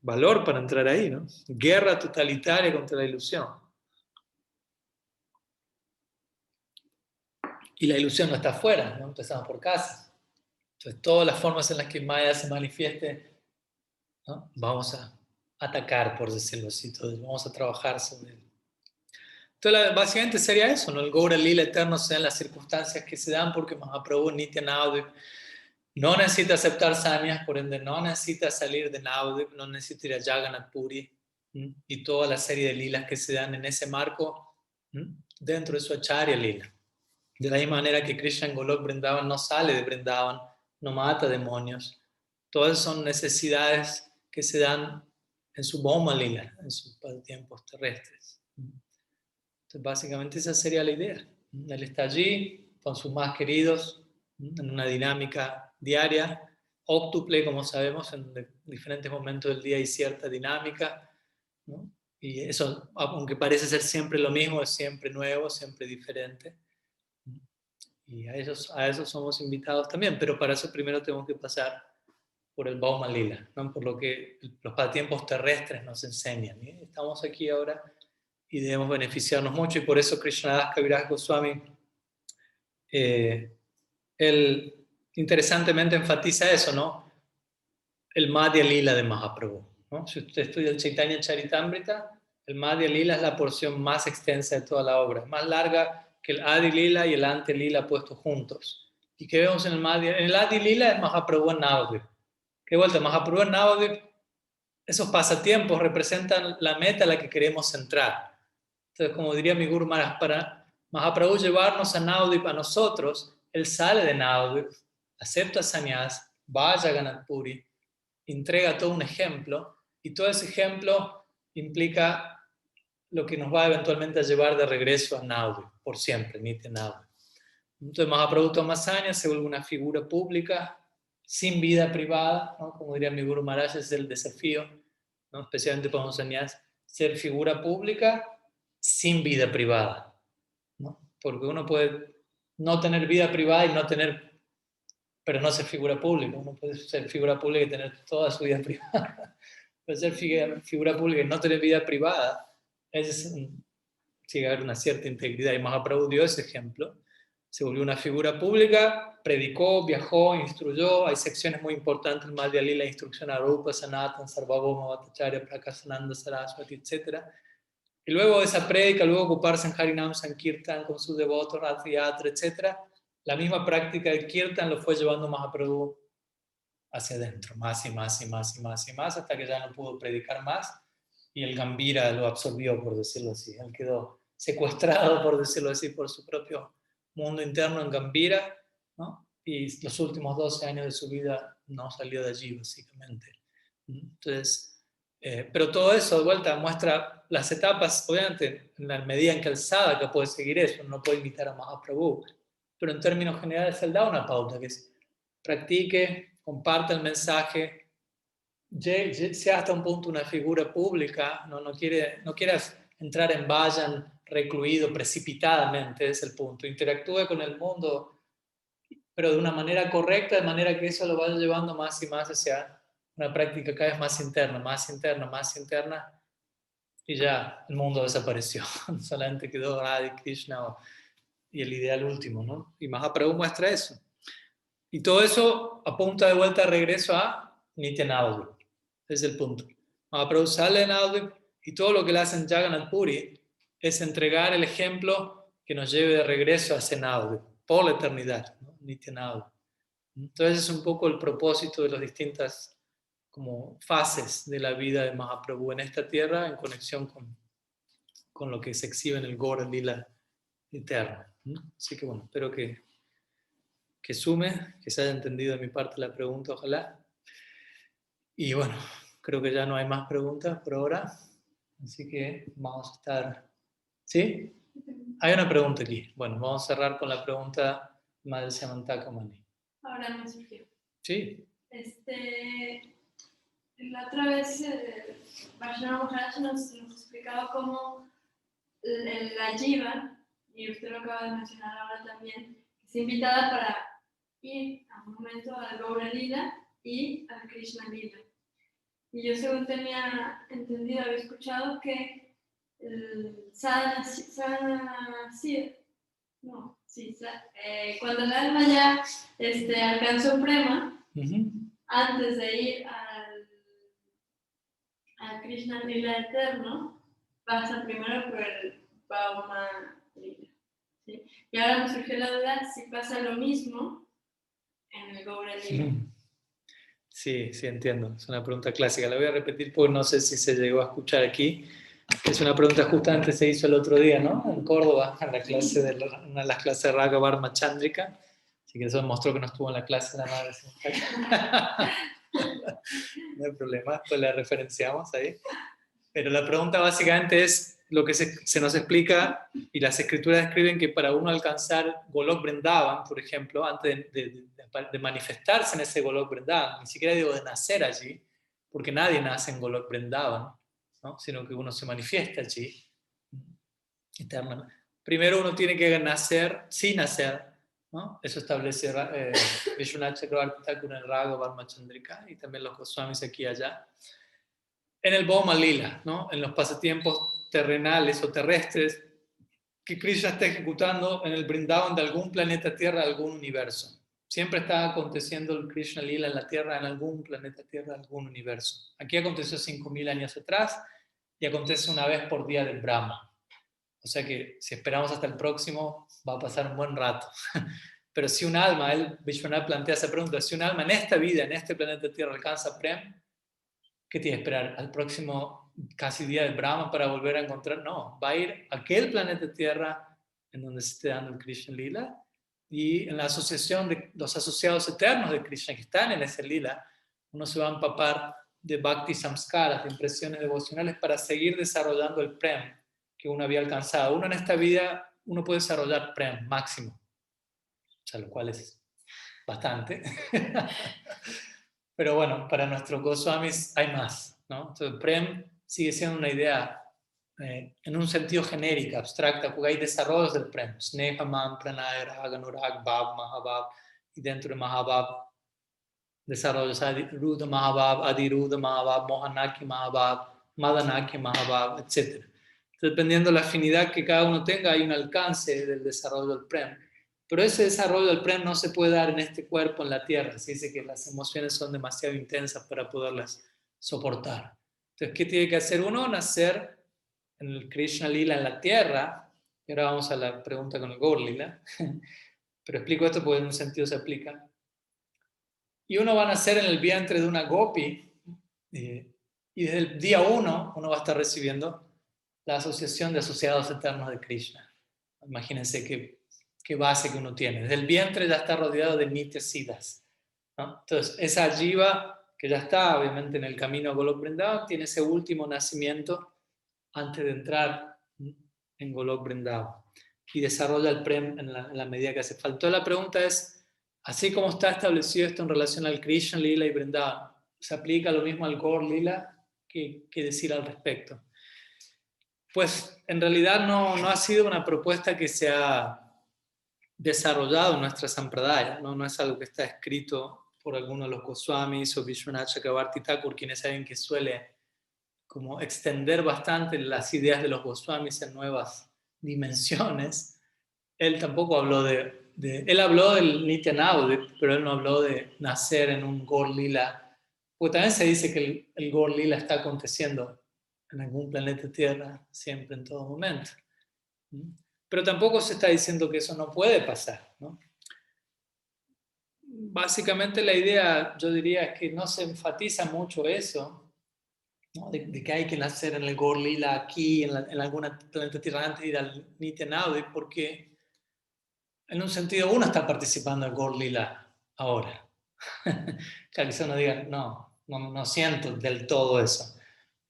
valor para entrar ahí, ¿no? Guerra totalitaria contra la ilusión. Y la ilusión no está afuera, ¿no? Empezamos por casa. Entonces, todas las formas en las que Maya se manifieste, ¿no?, vamos a atacar, por decirlo así, entonces vamos a trabajar sobre él. Entonces, básicamente sería eso, ¿no? El Gaura Lila eterno sean las circunstancias que se dan porque Mahaprabhu Nitya Navadvip no necesita aceptar sanyas, por ende no necesita salir de Navadvip, no necesita ir a Jagannath Puri, y toda la serie de lilas que se dan en ese marco dentro de su Acharya Lila. De la misma manera que Krishna en Golok Vrindavan no sale de Vrindavan, no mata demonios. Todas son necesidades que se dan en su Bhoma Lila, en sus tiempos terrestres. Entonces, básicamente esa sería la idea. Él está allí con sus más queridos, en una dinámica diaria, óctuple, como sabemos, en diferentes momentos del día hay cierta dinámica, ¿no? Y eso, aunque parece ser siempre lo mismo, es siempre nuevo, siempre diferente. Y a eso somos invitados también, pero para eso primero tenemos que pasar por el Bhoma Lila, ¿no?, por lo que los pasatiempos terrestres nos enseñan. ¿Sí? Estamos aquí ahora y debemos beneficiarnos mucho, y por eso Krishnadas Kaviraj Goswami, él interesantemente enfatiza eso, ¿no?, el Madhya Lila de Mahaprabhu, ¿no? Si usted estudia el Chaitanya Charitamrita, el Madhya Lila es la porción más extensa de toda la obra, más larga que el Adi Lila y el Ante Lila puestos juntos. ¿Y qué vemos en el Madhya? En el Adi Lila es Mahaprabhu en Navadvip. ¿Qué vuelta? Mahaprabhu en Navadvip, esos pasatiempos representan la meta a la que queremos entrar. Entonces, como diría mi Guru Maharaj, para Mahaprabhu llevarnos a Navadvip a nosotros, él sale de Navadvip, acepta sannyas, va a Jagannath Puri, entrega todo un ejemplo, y todo ese ejemplo implica lo que nos va eventualmente a llevar de regreso a Navadvip, por siempre, Nitya Navadvip. Entonces Mahaprabhu toma sannyas, se vuelve una figura pública, sin vida privada, ¿no? Como diría mi Guru Maharaj, es el desafío, ¿no?, especialmente para un sannyas, ser figura pública sin vida privada, ¿no? Porque uno puede no tener vida privada y no tener, pero no ser figura pública. Uno puede ser figura pública y tener toda su vida privada. Pero ser figura pública y no tener vida privada, sigue a haber una cierta integridad. Y Mahaprabhu dio ese ejemplo. Se volvió una figura pública, predicó, viajó, instruyó. Hay secciones muy importantes en Madhya Lila, instrucción a Rupa, Sanatan, Sarvabhauma, Bhattacharya, Prakasananda, Saraswati, etc. Y luego de esa prédica, luego ocuparse en Harinam Sankirtan con sus devotos, Rath Yatra, etc. La misma práctica del Kirtan lo fue llevando Mahaprabhu hacia adentro, más y más y más y más y más, hasta que ya no pudo predicar más y el Gambhira lo absorbió, por decirlo así. Él quedó secuestrado, por decirlo así, por su propio mundo interno en Gambhira, ¿no? Y los últimos 12 años de su vida no salió de allí, básicamente. Entonces, pero todo eso de vuelta muestra las etapas, obviamente, en la medida en que el sadhaka puede seguir eso, no puede imitar a Mahaprabhu, pero en términos generales él da una pauta, que es practique, comparte el mensaje, sea hasta un punto una figura pública, no quieras entrar en vayan recluido precipitadamente, es el punto. Interactúe con el mundo, pero de una manera correcta, de manera que eso lo vaya llevando más y más hacia una práctica cada vez más interna, más interna, más interna, y ya el mundo desapareció. Solamente quedó Radha y Krishna y el ideal último, ¿no? Y Mahaprabhu muestra eso. Y todo eso apunta de vuelta a regreso a Nityanavadvip. Ese es el punto. Mahaprabhu sale en Navadvip y todo lo que le hacen Jagannath Puri es entregar el ejemplo que nos lleve de regreso a ese Navadvip por la eternidad, ¿no? Nityanavadvip. Entonces es un poco el propósito de las distintas como fases de la vida de Mahaprabhu en esta tierra en conexión con lo que se exhibe en el Gaura Lila eterno. Así que bueno, espero que sume, que se haya entendido de mi parte la pregunta, ojalá. Y bueno, creo que ya no hay más preguntas por ahora, así que vamos a estar... ¿Sí? Hay una pregunta aquí. Bueno, vamos a cerrar con la pregunta Madre Samantha Mani. Ahora me surgió. Sí. La otra vez Vaishnava Maharaj nos explicaba cómo la Jiva, y usted lo acaba de mencionar ahora también, es invitada para ir a un momento al Gaura Lila y al Krishna Lila. Y yo, según tenía entendido, había escuchado que cuando el alma ya alcanzó prema, antes de ir al Krishna Lila eterno, pasa primero por el Bhauma Lila. ¿Sí? Y ahora me surgió la duda si pasa lo mismo en el Gaura Lila. Sí, entiendo. Es una pregunta clásica. La voy a repetir porque no sé si se llegó a escuchar aquí. Es una pregunta justamente se hizo el otro día, ¿no? En Córdoba, en la clase una de las clases de Raga Varma Chandrika. Así que eso demostró que no estuvo en la clase de la madre. No hay problema, pues la referenciamos ahí. Pero la pregunta básicamente es lo que se nos explica, y las escrituras escriben que para uno alcanzar Golok Vrindavan, por ejemplo, antes de manifestarse en ese Golok Vrindavan, ni siquiera digo de nacer allí, porque nadie nace en Golok Vrindavan, ¿no? Sino que uno se manifiesta allí eternamente. Primero uno tiene que nacer sin nacer, ¿no? Eso establece Vishwanath Chakravarti Thakur en el Raga Varma Chandrika y también los Goswamis aquí y allá. En el Bhauma Lila, ¿no? En los pasatiempos terrenales o terrestres que Krishna está ejecutando en el Vrindavan de algún planeta Tierra, de algún universo. Siempre está aconteciendo el Krishna Lila en la Tierra, en algún planeta Tierra, algún universo. Aquí aconteció 5.000 años atrás y acontece una vez por día del Brahma. O sea que si esperamos hasta el próximo, va a pasar un buen rato. Pero si un alma, Vishwanath plantea esa pregunta, si un alma en esta vida, en este planeta Tierra alcanza Prem, ¿qué tiene que esperar? ¿Al próximo casi día del Brahma para volver a encontrar? No, va a ir a aquel planeta Tierra en donde se esté dando el Krishna Lila y en la asociación de los asociados eternos de Krishna que están en ese Lila, uno se va a empapar de Bhakti Samskaras, de impresiones devocionales para seguir desarrollando el Prem que uno había alcanzado. Uno en esta vida, uno puede desarrollar Prem máximo, o sea, lo cual es bastante. Pero bueno, para nuestros Goswamis hay más, ¿no? Entonces, Prem sigue siendo una idea en un sentido genérico, abstracta, porque hay desarrollos del Prem. Sneha, Man, Pranay, Raga, Anurag, Bhav, Mahabhav, y dentro de Mahabhav, desarrollos Ruda Mahabhav, Adiruda Mahabhav, Mohanaki Mahabhav, Madanaki Mahabhav, etc. Entonces, dependiendo de la afinidad que cada uno tenga, hay un alcance del desarrollo del Prem. Pero ese desarrollo del Prem no se puede dar en este cuerpo, en la tierra. Se dice que las emociones son demasiado intensas para poderlas soportar. Entonces, ¿qué tiene que hacer uno? Nacer en el Krishna Lila en la tierra. Y ahora vamos a la pregunta con el Gaur Lila. Pero explico esto porque en un sentido se aplica. Y uno va a nacer en el vientre de una gopi. Y desde el día 1 uno va a estar recibiendo la asociación de asociados eternos de Krishna. Imagínense qué base que uno tiene. Desde el vientre ya está rodeado de Nitya-siddhas, ¿no? Entonces, esa jiva que ya está obviamente en el camino a Golok Vrindavan, tiene ese último nacimiento antes de entrar en Golok Vrindavan y desarrolla el Prem en la medida que hace falta. Entonces, la pregunta es, así como está establecido esto en relación al Krishna Lila y Vrindavan, se aplica lo mismo al Gaur Lila que decir al respecto. Pues en realidad no ha sido una propuesta que se ha desarrollado en nuestra sampradaya, no es algo que está escrito por alguno de los Goswamis o Vishwanath Chakravarti Thakur, quien es alguien que suele como extender bastante las ideas de los Goswamis en nuevas dimensiones. Él tampoco habló él habló del Nitya Navadvip, pero él no habló de nacer en un Gaur Lila, porque también se dice que el Gaur Lila está aconteciendo en algún planeta Tierra siempre, en todo momento. Pero tampoco se está diciendo que eso no puede pasar, ¿no? Básicamente la idea, yo diría, es que no se enfatiza mucho eso, ¿no? de que hay que nacer en el Gaur Lila aquí, en alguna planeta Tierra antes de ir al Nitya Navadvip, porque en un sentido uno está participando en Gaur Lila ahora. Claro, quizá uno diga, no siento del todo eso.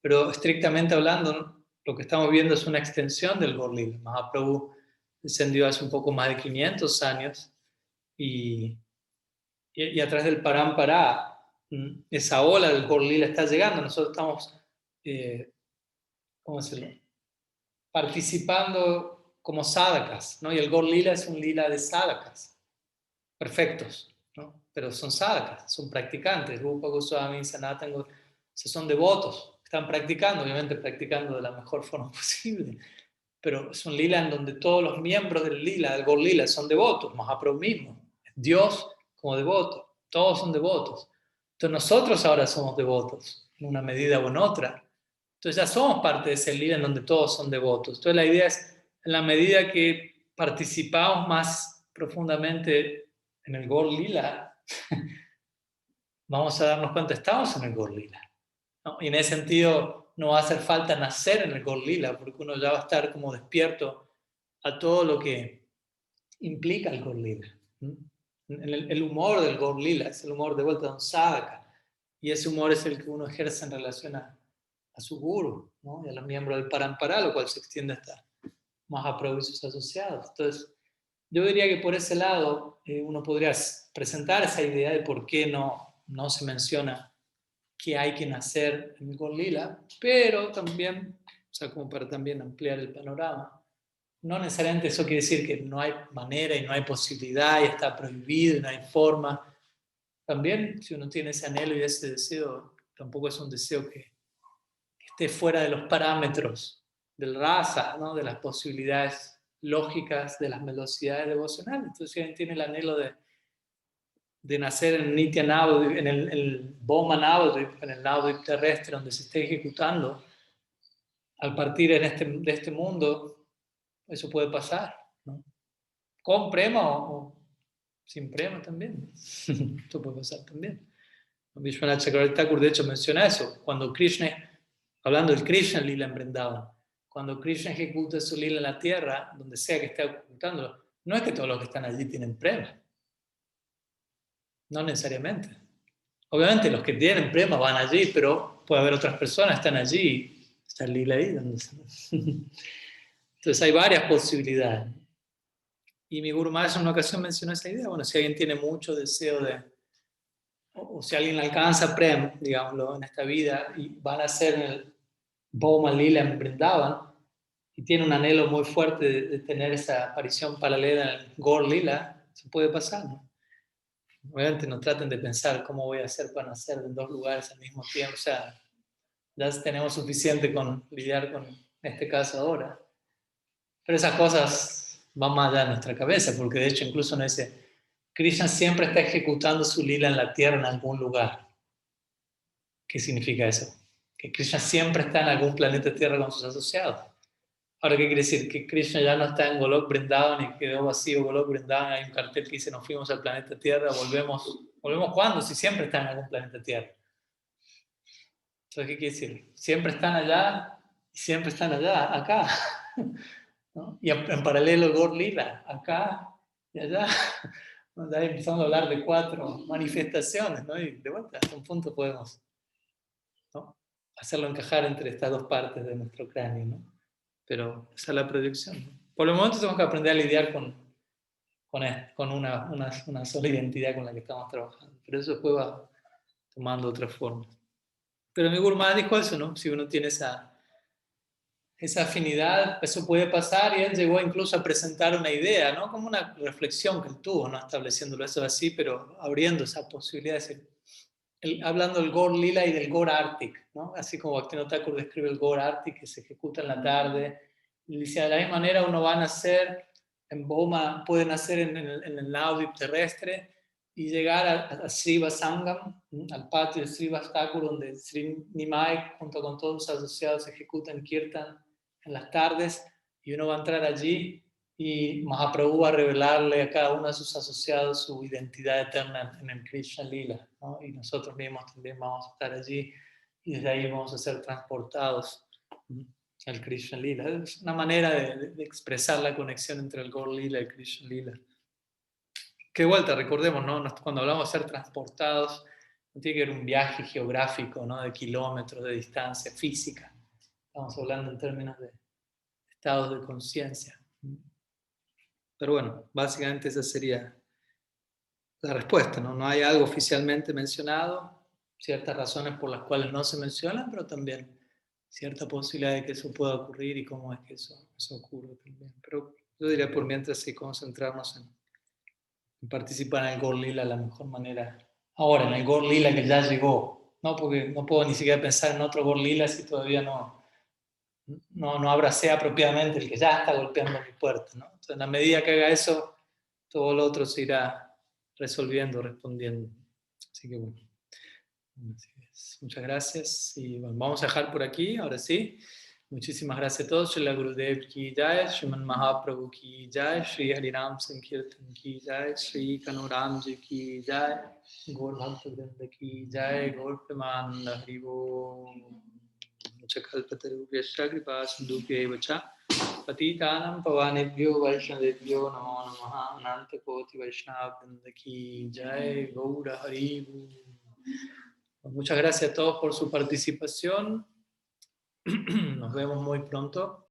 Pero estrictamente hablando, lo que estamos viendo es una extensión del Gaur Lila. Mahaprabhu descendió hace un poco más de 500 años y a través del Parampara, esa ola del Gaur Lila está llegando. Nosotros estamos, ¿cómo decirlo?, participando como sadhakas, ¿no? Y el Gaur Lila es un lila de sadhakas, perfectos, ¿no? Pero son sadhakas, son practicantes. Rupa Goswami, Sanatana Goswami, son devotos, están practicando, obviamente practicando de la mejor forma posible, pero es un lila en donde todos los miembros del lila, del Gaur Lila, son devotos. Mahaprabhu mismo, Dios como devoto, todos son devotos. Entonces nosotros ahora somos devotos, en una medida o en otra. Entonces ya somos parte de ese lila en donde todos son devotos. Entonces la idea es, en la medida que participamos más profundamente en el Gaur Lila, vamos a darnos cuenta, estamos en el Gaur Lila, ¿no? Y en ese sentido no va a hacer falta nacer en el Gaur Lila, porque uno ya va a estar como despierto a todo lo que implica el Gaur Lila. El humor del Gaur Lila es el humor de vuelta de un sadhaka, y ese humor es el que uno ejerce en relación a su guru, ¿no? Y a los miembros del Parampara, lo cual se extiende hasta Mahaprabhu y sus asociados. Entonces, yo diría que por ese lado uno podría presentar esa idea de por qué no se menciona que hay que nacer en el Gaur Lila, pero también, o sea, como para también ampliar el panorama, no necesariamente eso quiere decir que no hay manera y no hay posibilidad y está prohibido y no hay forma. También, si uno tiene ese anhelo y ese deseo, tampoco es un deseo que esté fuera de los parámetros del rasa, ¿no? De las posibilidades lógicas, de las velocidades devocionales. Entonces, si alguien tiene el anhelo de nacer en Nitya Navadvip, en el Boma Navadvip, en el Navadvip terrestre donde se esté ejecutando, al partir de este mundo, eso puede pasar, ¿no? Con prema o sin prema también. Esto puede pasar también. Vishwanath Chakravarti Thakur de hecho menciona eso. Cuando Krishna, hablando del Krishna Lila en Vrindavan, cuando Krishna ejecuta su lila en la tierra, donde sea que esté ejecutándolo, no es que todos los que están allí tienen prema. No necesariamente. Obviamente los que tienen prema van allí, pero puede haber otras personas que están allí y está el lila ahí. Entonces hay varias posibilidades. Y mi Guru Maharaj en una ocasión mencionó esa idea. Bueno, si alguien tiene mucho deseo o si alguien alcanza prem, digámoslo, en esta vida y van a hacer en el Boma Lila en Vrindavan y tiene un anhelo muy fuerte de tener esa aparición paralela en el Gaur Lila, se puede pasar, ¿no? Obviamente no traten de pensar cómo voy a hacer para nacer en dos lugares al mismo tiempo. O sea, ya tenemos suficiente con lidiar con este caso ahora. Pero esas cosas van más allá de nuestra cabeza, porque de hecho incluso no dice, Krishna siempre está ejecutando su lila en la tierra en algún lugar. ¿Qué significa eso? Que Krishna siempre está en algún planeta Tierra con sus asociados. Ahora, ¿qué quiere decir? Que Krishna ya no está en Golok Vrindavan y quedó vacío Golok Vrindavan. Hay un cartel que dice, nos fuimos al planeta Tierra, ¿volvemos cuándo? Si siempre está en algún planeta Tierra. Entonces, ¿qué quiere decir? Siempre están allá y siempre están allá, acá. ¿No? Y en paralelo Gaur Lila, acá y allá. Ahí empezamos a hablar de 4 manifestaciones, ¿no? Y de vuelta, a un punto podemos, ¿no?, hacerlo encajar entre estas dos partes de nuestro cráneo, ¿no? Pero esa es la proyección, ¿no? Por el momento tenemos que aprender a lidiar con con una sola identidad con la que estamos trabajando. Pero eso después va tomando otras formas. Pero mi Guru Maharaj dijo eso, ¿no? Si uno tiene esa afinidad, eso puede pasar, y él llegó incluso a presentar una idea, ¿no? Como una reflexión que él tuvo, no estableciéndolo eso así, pero abriendo esa posibilidad de hablando del Gaur Lila y del Gaur Artik, ¿no? Así como Bhaktivinoda Thakur describe el Gaur Artik que se ejecuta en la tarde, y dice, de la misma manera uno va a nacer en Boma, puede nacer en el Navadvip terrestre y llegar a Sriva Sangam, al patio de Sriva Thakur, donde Sri Nimai junto con todos sus asociados ejecutan Kirtan en las tardes, y uno va a entrar allí y Mahaprabhu va a revelarle a cada uno de sus asociados su identidad eterna en el Krishna Lila, ¿no? Y nosotros mismos también vamos a estar allí y desde ahí vamos a ser transportados al Krishna Lila. Es una manera de expresar la conexión entre el Gaur Lila y el Krishna Lila. Que de vuelta, recordemos, ¿no? Cuando hablamos de ser transportados, no tiene que ver un viaje geográfico, ¿no? De kilómetros, de distancia física. Estamos hablando en términos de estados de conciencia. Pero bueno, básicamente esa sería la respuesta, ¿no? No hay algo oficialmente mencionado, ciertas razones por las cuales no se mencionan, pero también cierta posibilidad de que eso pueda ocurrir y cómo es que eso ocurre también. Pero yo diría por mientras sí concentrarnos en participar en el Gaur Lila de la mejor manera. Ahora, en el Gaur Lila que ya llegó, ¿no? Porque no puedo ni siquiera pensar en otro Gaur Lila si todavía no abracé apropiadamente el que ya está golpeando mi puerta, ¿no? Entonces, en la medida que haga eso, todo lo otro se irá resolviendo, respondiendo. Así que bueno, así es. Muchas gracias y bueno, vamos a dejar por aquí, ahora sí. Muchísimas gracias a todos. Shri Gurudev ki jai, Shriman Mahaprabhu ki jai, Shri Hariram Sankirtan ki jai, Shri Kanuram ji ki jai, Gaur Bhakta Vrinda ki jai, Gaur Premananda Haribo. Kalpatarubhyascha kripa sindhubhyeva cha patitanam pavanebhyo vaishnavebhyo namo namaha ananta koti vaishnava vrinda ki jai Gaura Haribu. Muchas gracias a todos por su participación. Nos vemos muy pronto.